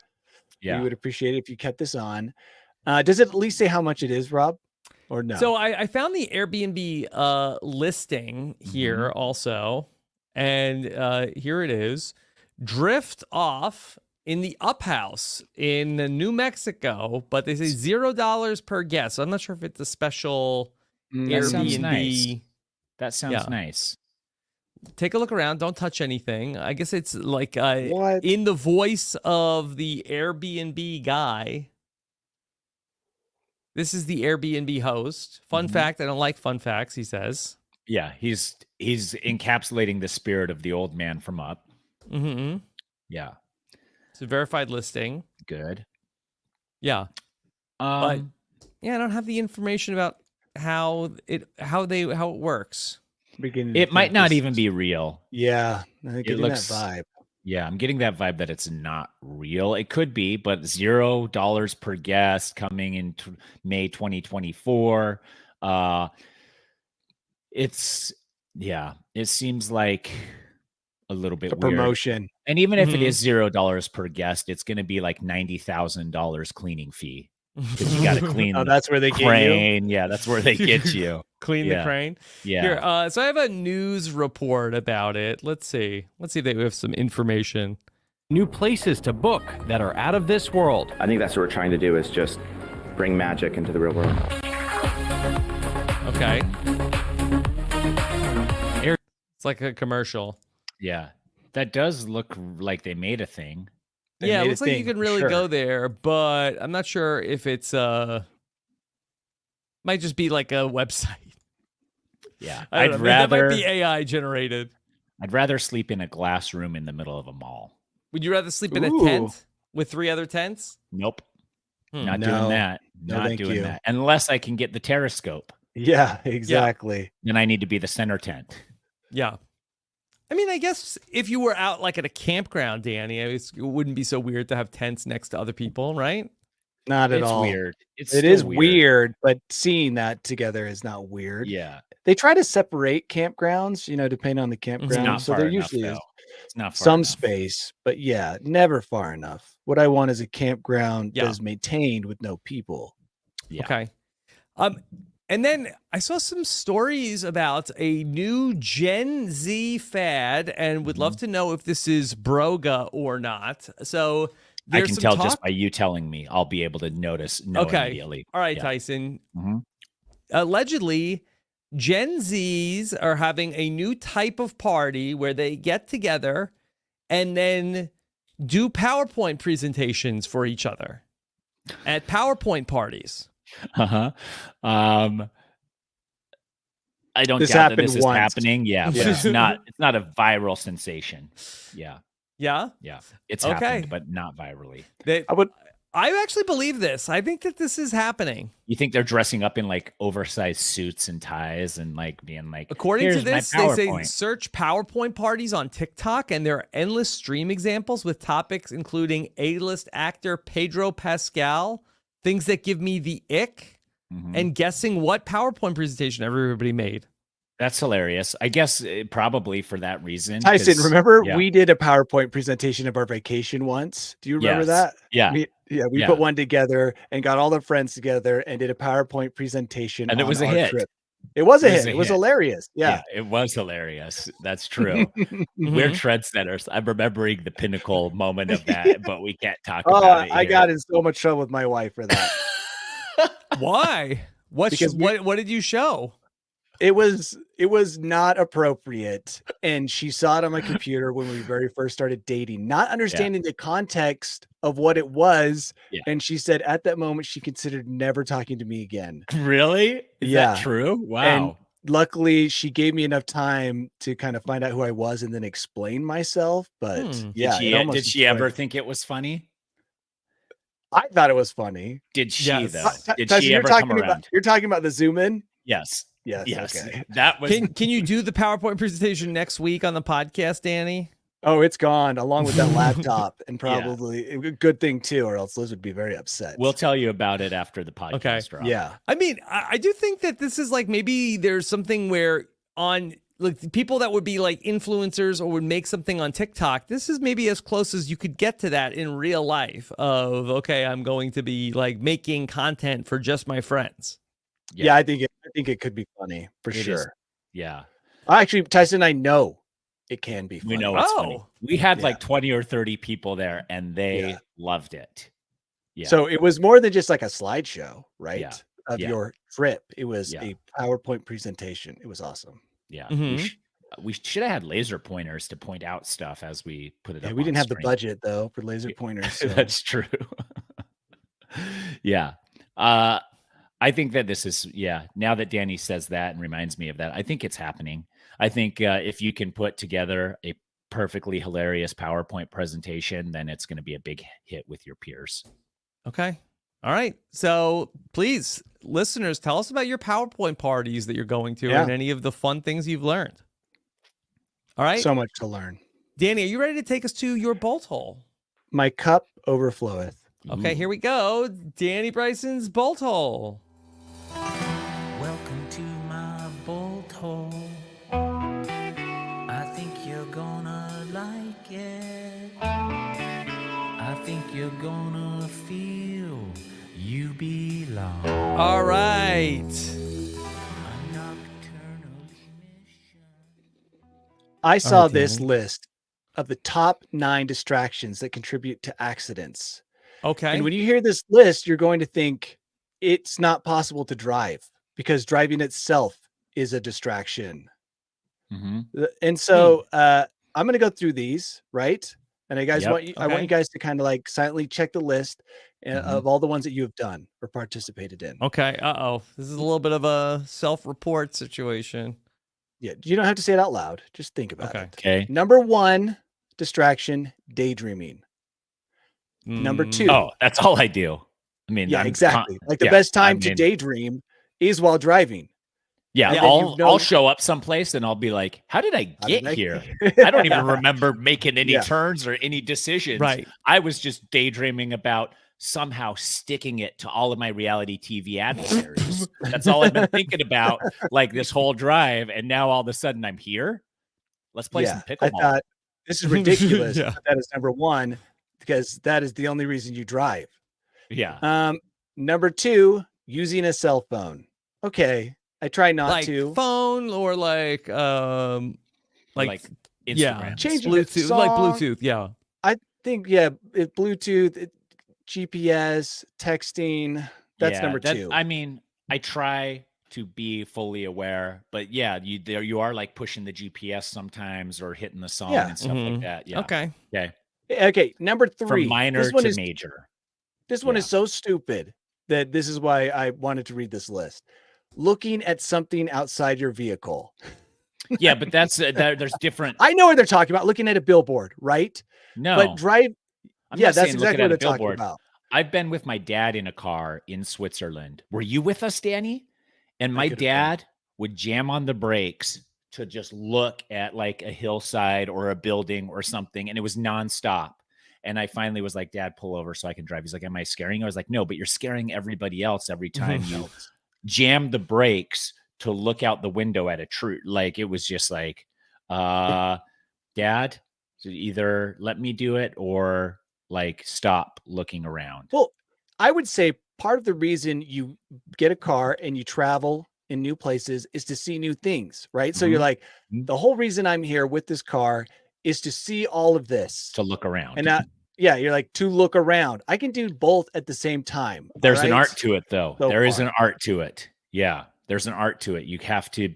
Yeah. We would appreciate it if you kept this on. Does it at least say how much it is, Rob? Or no? So I found the Airbnb listing here also. And here it is. Drift off in the Up House in New Mexico, but they say $0 per guest. So I'm not sure if it's a special That sounds Airbnb. nice. That sounds Yeah. nice. Take a look around. Don't touch anything. I guess it's like What? in the voice of the Airbnb guy. This is the Airbnb host. Fun fact. I don't like fun facts, he says. Yeah, he's encapsulating the spirit of the old man from Up. Mm-hmm. Yeah, It's a verified listing. good. Yeah. But yeah, I don't have the information about how it works. Beginning to it might think not this- even be real. Yeah, I'm getting looks- that vibe. Yeah, I'm getting that vibe that it's not real. It could be, but $0 per guest coming in May 2024. It seems like a little bit A weird. promotion. And even if it is $0 per guest, it's going to be like $90,000 cleaning fee because you got to clean Oh, the that's where they get you. crane. Yeah, that's where they get you. Clean the Yeah. crane. Yeah. Here, so I have a news report about it. Let's see if they have some information. New places to book that are out of this world. I think that's what we're trying to do is just bring magic into the real world. Okay. It's like a commercial. Yeah. That does look like they made a thing. They Yeah, it made a looks like you thing, can for really sure. go there, but I'm not sure if it's might just be like a website. Yeah. I don't know. That might be AI generated. I'd rather sleep in a glass room in the middle of a mall. Would you rather sleep in a Ooh. tent with 3 other tents? Nope. Hmm. Not No. doing that. No, Not thank doing you. that. Unless I can get the terrascope. Yeah, exactly. Then I need to be the center tent. Yeah. I mean, I guess if you were out like at a campground, Danny, it wouldn't be so weird to have tents next to other people, right? Not at It's all. weird. It's It still is weird, but seeing that together is not weird. Yeah. They try to separate campgrounds, depending on the campground. Not So far there enough, usually is though. It's not far some enough. space, but yeah, never far enough. What I want is a campground Yeah. that is maintained with no people. Yeah. Okay. And then I saw some stories about a new Gen Z fad and would love to know if this is broga or not. So I there's can some tell talk. just by you telling me. I'll be able to know Okay. immediately. All right, Yeah. Tyson. Mhm. Allegedly, Gen Zs are having a new type of party where they get together and then do PowerPoint presentations for each other at PowerPoint parties. Uh-huh. I don't This doubt that happened this is once. happening. Yeah, but Yeah. it's not a viral sensation. Yeah. Yeah? Yeah. It's Okay. happened, but not virally. I actually believe this. I think that this is happening. You think they're dressing up in like oversized suits and ties and like being like, According to "Here's my this, they say PowerPoint." search PowerPoint parties on TikTok, and there are endless stream examples with topics including A-list actor Pedro Pascal, things that give me the ick, Mhm. and guessing what PowerPoint presentation everybody made. That's hilarious. I guess probably for that reason. Tyson, 'cause- remember yeah. we did a PowerPoint presentation of our vacation once? Do you remember Yes. that? Yeah. We Yeah. put one together and got all the friends together and did a PowerPoint presentation. And it on was a our hit. Trip. It was a It was hit. a It was hit. hilarious. Yeah. It was hilarious. That's true. We're trendsetters. I'm remembering the pinnacle moment of that, but we can't talk Oh, about it. I here. got in so much trouble with my wife for that. Why? Because What did you show? It was not appropriate, and she saw it on my computer when we very first started dating, not understanding the context of what it was. Yeah. And she said at that moment she considered never talking to me again. Really? Is Yeah. that true? Wow. And luckily she gave me enough time to kind of find out who I was and then explain myself. But yeah, it almost did she destroyed ever it. think it was funny? I thought it was funny. Did she Yes. though? Did Tyson, she you're ever come talking around? about you're talking about the zoom in? Yes. Yes. Yes. Okay. That was Can you do the PowerPoint presentation next week on the podcast, Danny? Oh, it's gone along with that laptop, and Yeah. probably a good thing too, or else Liz would be very upset. we'll tell you about it after the podcast Okay. drop. yeah. I mean, I do think that this is like maybe there's something where on like the people that would be like influencers or would make something on TikTok, this is maybe as close as you could get to that in real life of, okay, I'm going to be like making content for just my friends. Yeah, I think it could be funny for It is. sure. Yeah. Actually, Tyson, I know it can be We funny. know it's Oh. funny. We had Yeah. like 20 or 30 people there, and they Yeah. loved it. Yeah. So it was more than just like a slideshow, right? Yeah. Of Yeah. your trip. It was Yeah. a PowerPoint presentation. It was awesome. Yeah. Mhm. We should have had laser pointers to point out stuff as we put it Yeah, up. we on didn't have the screen. budget though for laser Yeah. pointers. So. That's true. Yeah. I think that this is, now that Danny says that and reminds me of that, I think it's happening. I think if you can put together a perfectly hilarious PowerPoint presentation, then it's going to be a big hit with your peers. Okay. All right. So please, listeners, tell us about your PowerPoint parties that you're going to and any of the fun things you've learned. All right. So much to learn. Danny, are you ready to take us to your bolt hole? My cup overfloweth. Okay, here we go. Danny Bryson's bolt hole. Welcome to my bolt hole. I think you're gonna like it. I think you're gonna feel you belong. All right. A nocturnal mission. I saw right, this Danny. list of the top 9 distractions that contribute to accidents. Okay. And when you hear this list, you're going to think it's not possible to drive because driving itself is a distraction. And so I'm going to go through these, right? And I guys want you, I want you guys to kind of like silently check the list of all the ones that you have done or participated in. Okay. Uh-oh. This is a little bit of a self-report situation. Yeah, you don't have to say it out loud. Just think about it. Okay. Number 1 distraction, daydreaming. Number 2. Oh, that's all I do. I mean, Yeah, I'm exactly. Like the best time to daydream is while driving. Yeah, I'll show up someplace and I'll be like, how did I get here? I don't even remember making any turns or any decisions. Right. I was just daydreaming about somehow sticking it to all of my reality TV adversaries. That's all I've been thinking about like this whole drive. And now all of a sudden I'm here. Let's play some pickleball. I thought this is ridiculous. Yeah. That is number 1 because that is the only reason you drive. Yeah. Number 2, using a cell phone. Okay. I try not like to. Phone or like Instagram. Changing Bluetooth, like Bluetooth. Yeah. I think, Bluetooth, GPS, texting. That's number 2. I mean, I try to be fully aware, but you are like pushing the GPS sometimes or hitting the song and stuff like that. Yeah. Okay. Okay. Number 3. From minor to major. This one is so stupid that this is why I wanted to read this list. Looking at something outside your vehicle. Yeah, but that's there's different. I know what they're talking about. Looking at a billboard, right? No, but drive. I'm Yeah, not that's saying exactly looking what at they're a talking billboard. about. I've been with my dad in a car in Switzerland. Were you with us, Danny? And my dad would jam on the brakes to just look at like a hillside or a building or something, and it was nonstop. And I finally was like, Dad, pull over so I can drive. He's like, am I scaring you? I was like, no, but you're scaring everybody else every time you jam the brakes to look out the window at a tree. Like, it was just like, Dad, either let me do it or like stop looking around. Well, I would say part of the reason you get a car and you travel in new places is to see new things, right? So you're like, the whole reason I'm here with this car is to see all of this. To look around. And you're like, to look around. I can do both at the same time. There's an art to it, though. So there is an art to it. Yeah, there's an art to it. You have to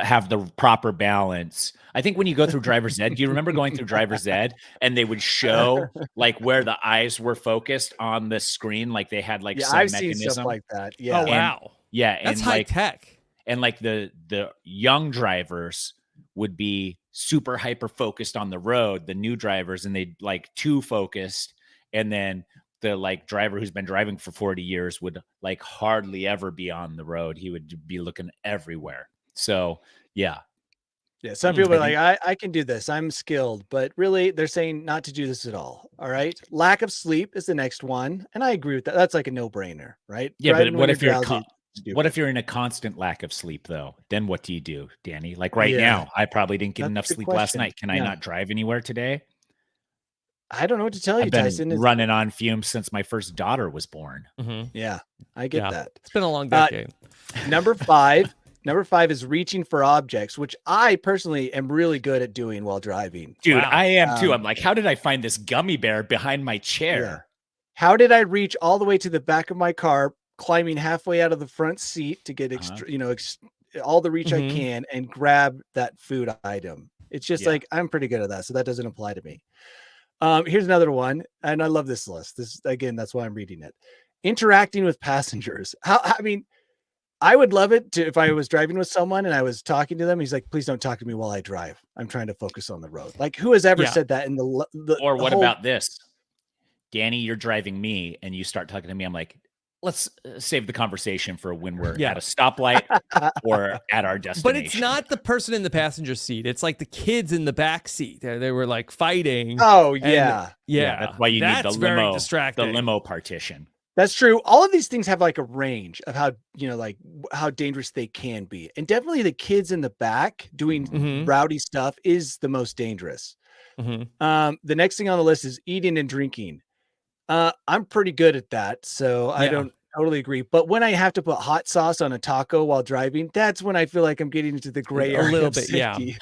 have the proper balance. I think when you go through driver's ed, do you remember going through driver's ed and they would show like where the eyes were focused on the screen? Like they had like some I've mechanism. seen stuff like that. Yeah. Oh, wow. That's high tech. And like the young drivers would be super hyper focused on the road, the new drivers, and they'd like too focused. And then the like driver who's been driving for 40 years would like hardly ever be on the road. He would be looking everywhere. So yeah. Some people are like, I can do this. I'm skilled, but really they're saying not to do this at all. All right. Lack of sleep is the next one. And I agree with that. That's like a no-brainer, right? Yeah. Driving But what if you're in a constant lack of sleep though? Then what do you do, Danny? Like now, I probably didn't get enough sleep last night. Can I not drive anywhere today? I don't know what to tell you, I've been Tyson. running on fumes since my first daughter was born. Yeah, I get that. It's been a long decade. Number 5, Number 5 is reaching for objects, which I personally am really good at doing while driving. Dude, Wow. I am too. I'm like, how did I find this gummy bear behind my chair? Yeah. How did I reach all the way to the back of my car, climbing halfway out of the front seat to get all the reach I Mhm. can and grab that food item? It's just Yeah. like I'm pretty good at that, so that doesn't apply to me. Here's another one, and I love this list. This again, that's why I'm reading it. Interacting with passengers. I mean, I would love it if I was driving with someone and I was talking to them. He's like, "Please don't talk to me while I drive. I'm trying to focus on the road." Like, who has ever Yeah. said that in the Or the what whole- about this? Danny, you're driving me and you start talking to me. I'm like, let's save the conversation for when we're Yeah. at a stoplight or at our destination. But it's not the person in the passenger seat. It's like the kids in the back seat. They were like fighting. Oh and- yeah. yeah. That's why you need the That's very limo, the distracting. limo partition. That's true. All of these things have like a range of how, like how dangerous they can be. And definitely the kids in the back doing Mhm. rowdy stuff is the most dangerous. Mhm. The next thing on the list is eating and drinking. I'm pretty good at that, so I Yeah. don't totally agree. But when I have to put hot sauce on a taco while driving, that's when I feel like I'm getting into the gray A area. little of bit, yeah. safety.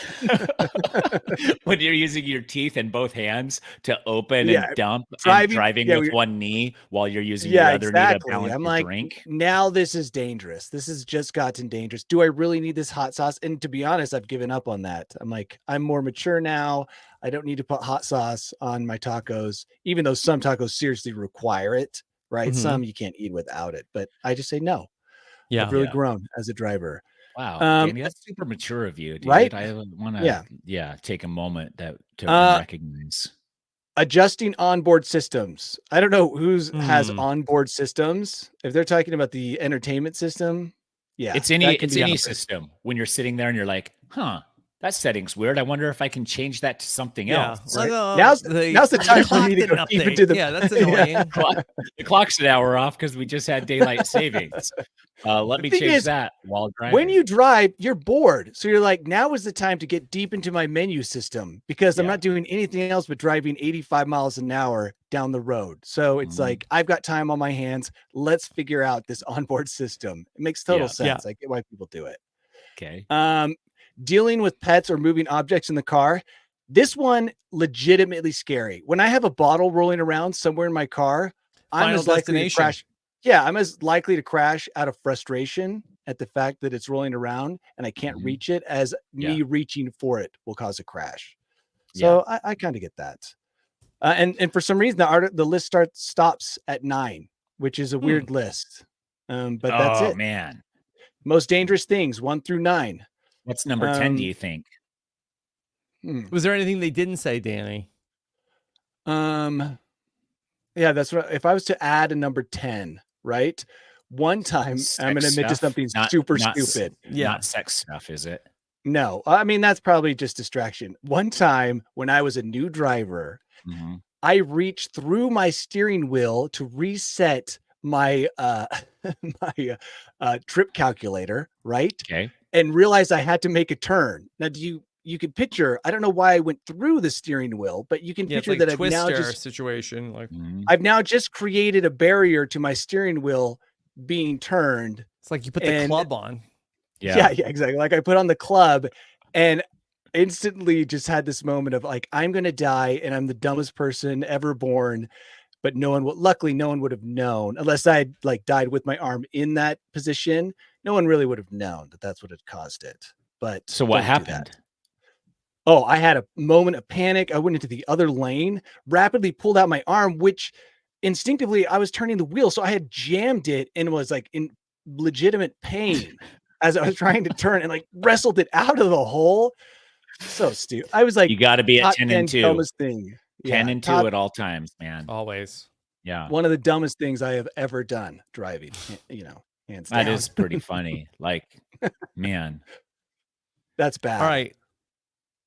When you're using your teeth in both hands to open Yeah, and dump driving- and driving yeah, with we- one knee while you're using Yeah, your other knee exactly. to balance I'm your like, drink. now this is dangerous. This has just gotten dangerous. Do I really need this hot sauce? And to be honest, I've given up on that. I'm like, I'm more mature now. I don't need to put hot sauce on my tacos, even though some tacos seriously require it, right? Mhm. Some you can't eat without it, but I just say no. Yeah. I've really Yeah. grown as a driver. Wow, Um, Danny, that's super mature of you, dude. right? I want to, Yeah. take a moment to Uh, recognize. Adjusting onboard systems. I don't know who's has Hmm. onboard systems. If they're talking about the entertainment system, yeah, It's that any can be out there. system when you're sitting there and you're like, huh, that setting's weird. I wonder if I can change that to something Yeah. else. Right. Well, Now's the time for clock me to didn't go deep update. into the- Yeah, that's Yeah. annoying. The clock's an hour off because we just had daylight savings. Let me thing change is, that while driving. When you drive, you're bored. So you're like, now is the time to get deep into my menu system because I'm Yeah. not doing anything else but driving 85 miles an hour down the road. So it's Mhm. like, I've got time on my hands. Let's figure out this onboard system. It makes total Yeah. sense. I get why people do it. Okay. Dealing with pets or moving objects in the car. This one legitimately scary. When I have a bottle rolling around somewhere in my car, I'm Final as likely to destination. crash. Yeah, I'm as likely to crash out of frustration at the fact that it's rolling around and I can't Mhm. reach it as me Yeah. reaching for it will cause a crash. So I kind of get that. And for some reason the list stops at 9, which is a weird list. But that's Oh it. man, Most dangerous things 1 through 9. what's number 10? Do Um, you think? Was there anything they didn't say, Danny? Yeah, that's what if I was to add a number 10, right? One time, I'm going to Sex admit to stuff? something Not- super not s- stupid. Yeah. Not sex stuff, is it? No, I mean, that's probably just distraction. One time when I was a new driver, Mhm. I reached through my steering wheel to reset my my trip calculator, right? Okay. And realized I had to make a turn. Now, you can picture, I don't know why I went through the steering wheel, but you can Yeah, it's picture like that I've now Twister just situation. Like Mhm. I've now just created a barrier to my steering wheel being turned. it's like you put the And- club on. Yeah, exactly. Like I put on the club and instantly just had this moment of like, I'm going to die and I'm the dumbest person ever born, but luckily no one would have known unless I had like died with my arm in that position. No one really would have known that that's what had caused it. But So what don't do that. happened? Oh, I had a moment of panic. I went into the other lane, rapidly pulled out my arm, which instinctively I was turning the wheel. So I had jammed it and was like in legitimate pain as I was trying to turn and like wrestled it out of the hole. So stupid. I was like, You got to be at top 10 10 and 2. dumbest thing. 10 Yeah, and 2 top- at all times, man. Always. Yeah. One of the dumbest things I have ever done driving, hands down. That is pretty funny. Like, man. That's bad. All right.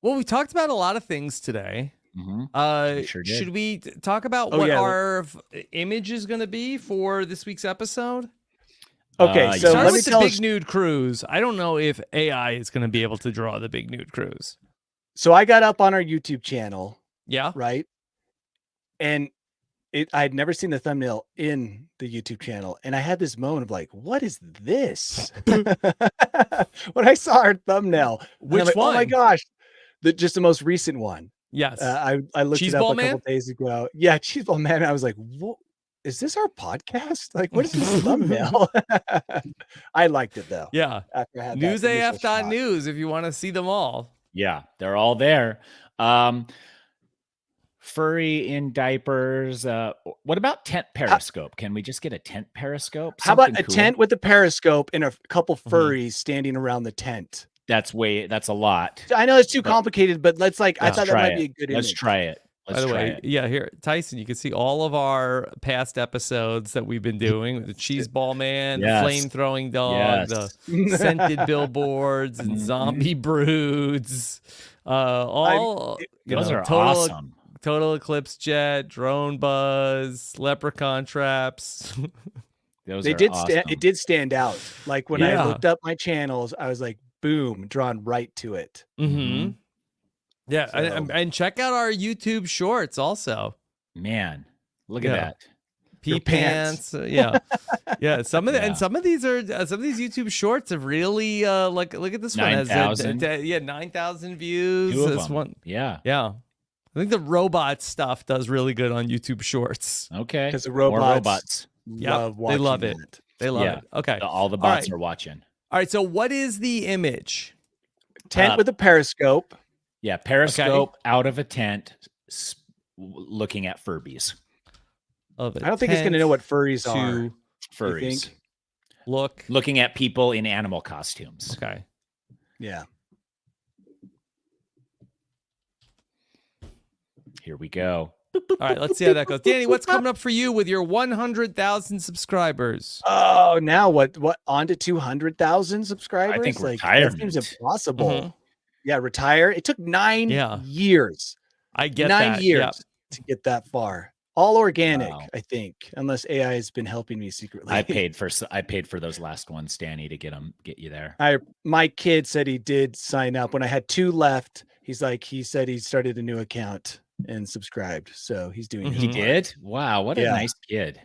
Well, we talked about a lot of things today. Mhm. We sure did. Should we talk about Oh, what yeah. our image is going to be for this week's episode? Okay, Uh, so Start let me with the tell big nude cruise. I don't know if AI is going to be able to draw the big nude cruise. So I got up on our YouTube channel, Yeah. right? And I had never seen the thumbnail in the YouTube channel, and I had this moment of like, "What is this?" When I saw our thumbnail, and I'm Which like, "Oh my one? gosh!" Just the most recent one. Yes. I looked it up Cheeseball a couple Man? days ago. Yeah, Cheeseball Man. I was like, "What? Is this our podcast? Like, what is this thumbnail?" I liked it though. Yeah. After I had that initial shock. Newsaf.news if you want to see them all. Yeah, they're all there. Furry in diapers. What about tent periscope? Can we just get a tent periscope? How about Something a cool? tent with a periscope and a couple furries standing around the tent? That's a lot. I know it's too complicated, but let's like, I Let's thought that try might it. be a good Let's image. try it. By Let's the try way, it. yeah, here, Tyson, you can see all of our past episodes that we've been doing with the Cheeseball Man, Yes. the flame throwing dog, Yes. the scented billboards, and zombie broods. All Those are total, awesome. Total eclipse jet, drone buzz, leprechaun traps. Those They are did awesome. it did stand out. Like when I Yeah. looked up my channels, I was like, boom, drawn right to it. Mm-hmm. Yeah, So- and check out our YouTube shorts also. Man, look Yeah. at that. Pee Your pants. pants, yeah, yeah. Some of the, Yeah. and some of these YouTube shorts have really look at this one has 9,000. 9,000 views. 2 of This them. one, Yeah. yeah. I think the robot stuff does really good on YouTube Shorts. Okay. Because the More robots Yep, love they watching love it. that. They love Yeah. it. Okay, All the All bots right. are watching. all right. So what is the image? Tent with a periscope. Yeah, periscope out of a tent, looking at Furbies. Of a I don't think it's going to know what furries are. to you Furries. think? look. Looking at people in animal costumes. Okay. Yeah. Here we go. All right. Let's see how that goes. Danny, what's coming up for you with your 100,000 subscribers? Oh, now what? On to 200,000 subscribers? I think That retirement. seems impossible. Mhm. Yeah, retire. It took 9 Yeah. years. I get 9 that. years Yeah. to get that far. All organic, Wow. I think, unless AI has been helping me secretly. I paid for those last ones, Danny, to get you there. My kid said he did sign up when I had 2 left. He said he started a new account and subscribed. So he's doing his He Mhm. part. did? Wow, what a Yeah. nice kid.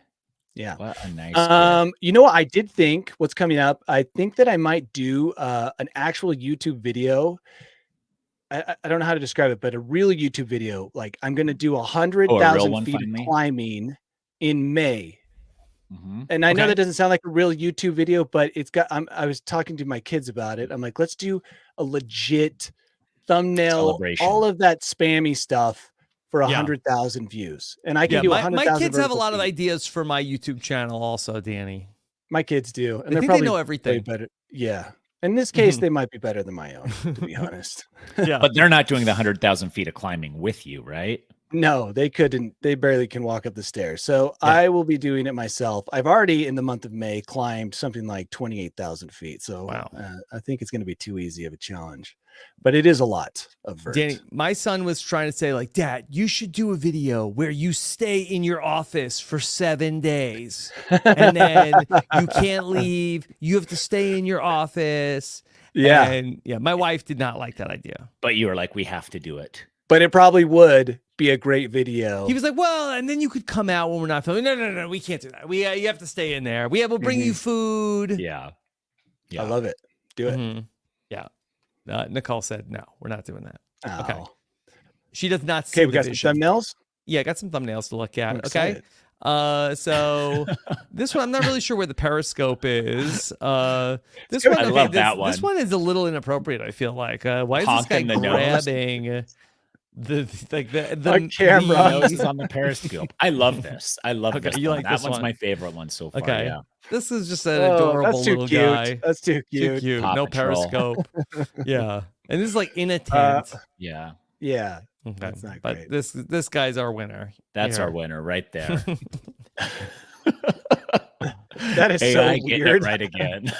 Yeah. What a nice kid. You know what I did think what's coming up? I think that I might do an actual YouTube video. I don't know how to describe it, but a real YouTube video. Like I'm going to do 100,000 one feet of finally? climbing in May. Mhm. And I know Okay. that doesn't sound like a real YouTube video, but it's got, I was talking to my kids about it. I'm like, let's do a legit thumbnail, Celebration. all of that spammy stuff for Yeah. 100,000 views. And I can Yeah, do my 100,000. kids have a vertical lot of feet. ideas for my YouTube channel also, Danny. My kids do. And I they're think they probably know way everything. better. Yeah. In this case, Mhm. they might be better than my own, to be honest. Yeah. But they're not doing the 100,000 feet of climbing with you, right? No, they couldn't. They barely can walk up the stairs. So Yeah. I will be doing it myself. I've already, in the month of May, climbed something like 28,000 feet. So Wow. I think it's going to be too easy of a challenge, but it is a lot of vert. Danny, my son was trying to say, like, Dad, you should do a video where you stay in your office for 7 days and then you can't leave. You have to stay in your office. Yeah. And yeah, my wife did not like that idea. But you were like, we have to do it. But it probably would be a great video. He was like, well, and then you could come out when we're not filming. No, we can't do that. You have to stay in there. We'll bring you food. Yeah. Yeah. I love it. Do it. Mhm. Yeah. Nicole said, no, we're not doing that. Okay. Oh. She does not see Okay, we the got some vision. thumbnails. Yeah, I got some thumbnails to look I'm at. Okay. excited. So this one, I'm not really sure where the periscope is. This good. one, I okay, love this, that This one. one is a little inappropriate. I feel like. Why is Honking this the guy nose. grabbing the A camera. Nose is on the periscope. I love this. I love Okay, this. you one. like that this one's one. my favorite one so far. Okay. Yeah. This is just an Oh, adorable that's too little cute. guy. That's too Too cute. cute. Paw No Patrol. periscope. Yeah, and this is like in a tent. Yeah. Yeah. Okay. That's not But great. this guy's our winner. That's Here. our winner right there. That is so AI getting weird. it right again.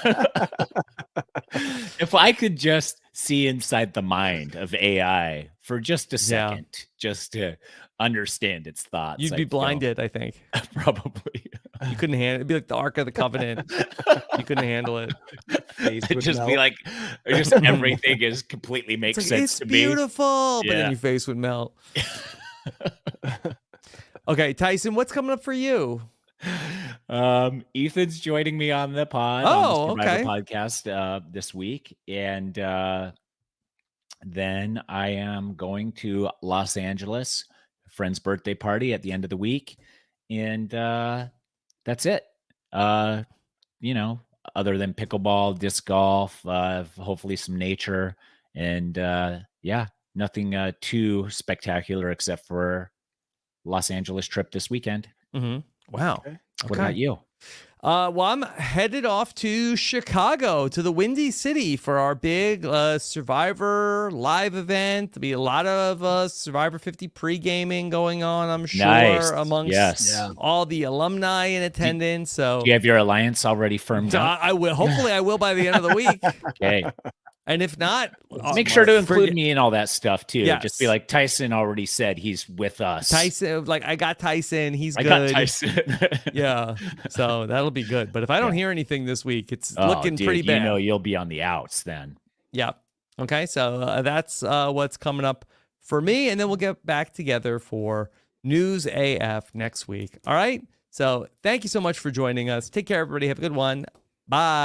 If I could just see inside the mind of AI for just a Yeah. second, just to understand its thoughts, You'd I be feel- blinded, I think. Probably. You couldn't handle it. It'd be like the Ark of the Covenant. You couldn't handle it. Face It'd would just be melt. like, just everything is completely makes It's, like, sense it's to me. beautiful, but Yeah. then your face would melt. Okay, Tyson, what's coming up for you? Ethan's joining me on the pod Oh, on the Survivor okay. podcast this week, and then I am going to Los Angeles, a friend's birthday party at the end of the week, and that's it. Other than pickleball, disc golf, hopefully some nature, and nothing too spectacular except for Los Angeles trip this weekend. Mm-hmm. Wow. Okay. What about you? Well, I'm headed off to Chicago, to the Windy City for our big Survivor live event. There'll be a lot of Survivor 50 pre-gaming going on, I'm sure, Nice. amongst Yes. all the alumni in attendance. So Do you have your alliance already firmed up? I will. Hopefully, I will by the end of the week. Okay. And if not, Make sure to include me in all that stuff too. Yes. Just be like, Tyson already said he's with us. Tyson, like I got Tyson. He's I good. got Tyson. Yeah. So that'll be good. But if I don't hear anything this week, it's Oh, looking dude, pretty bad. You know you'll be on the outs then. Yeah. Okay. So that's what's coming up for me. And then we'll get back together for News AF next week. All right. So thank you so much for joining us. Take care, everybody. Have a good one. Bye.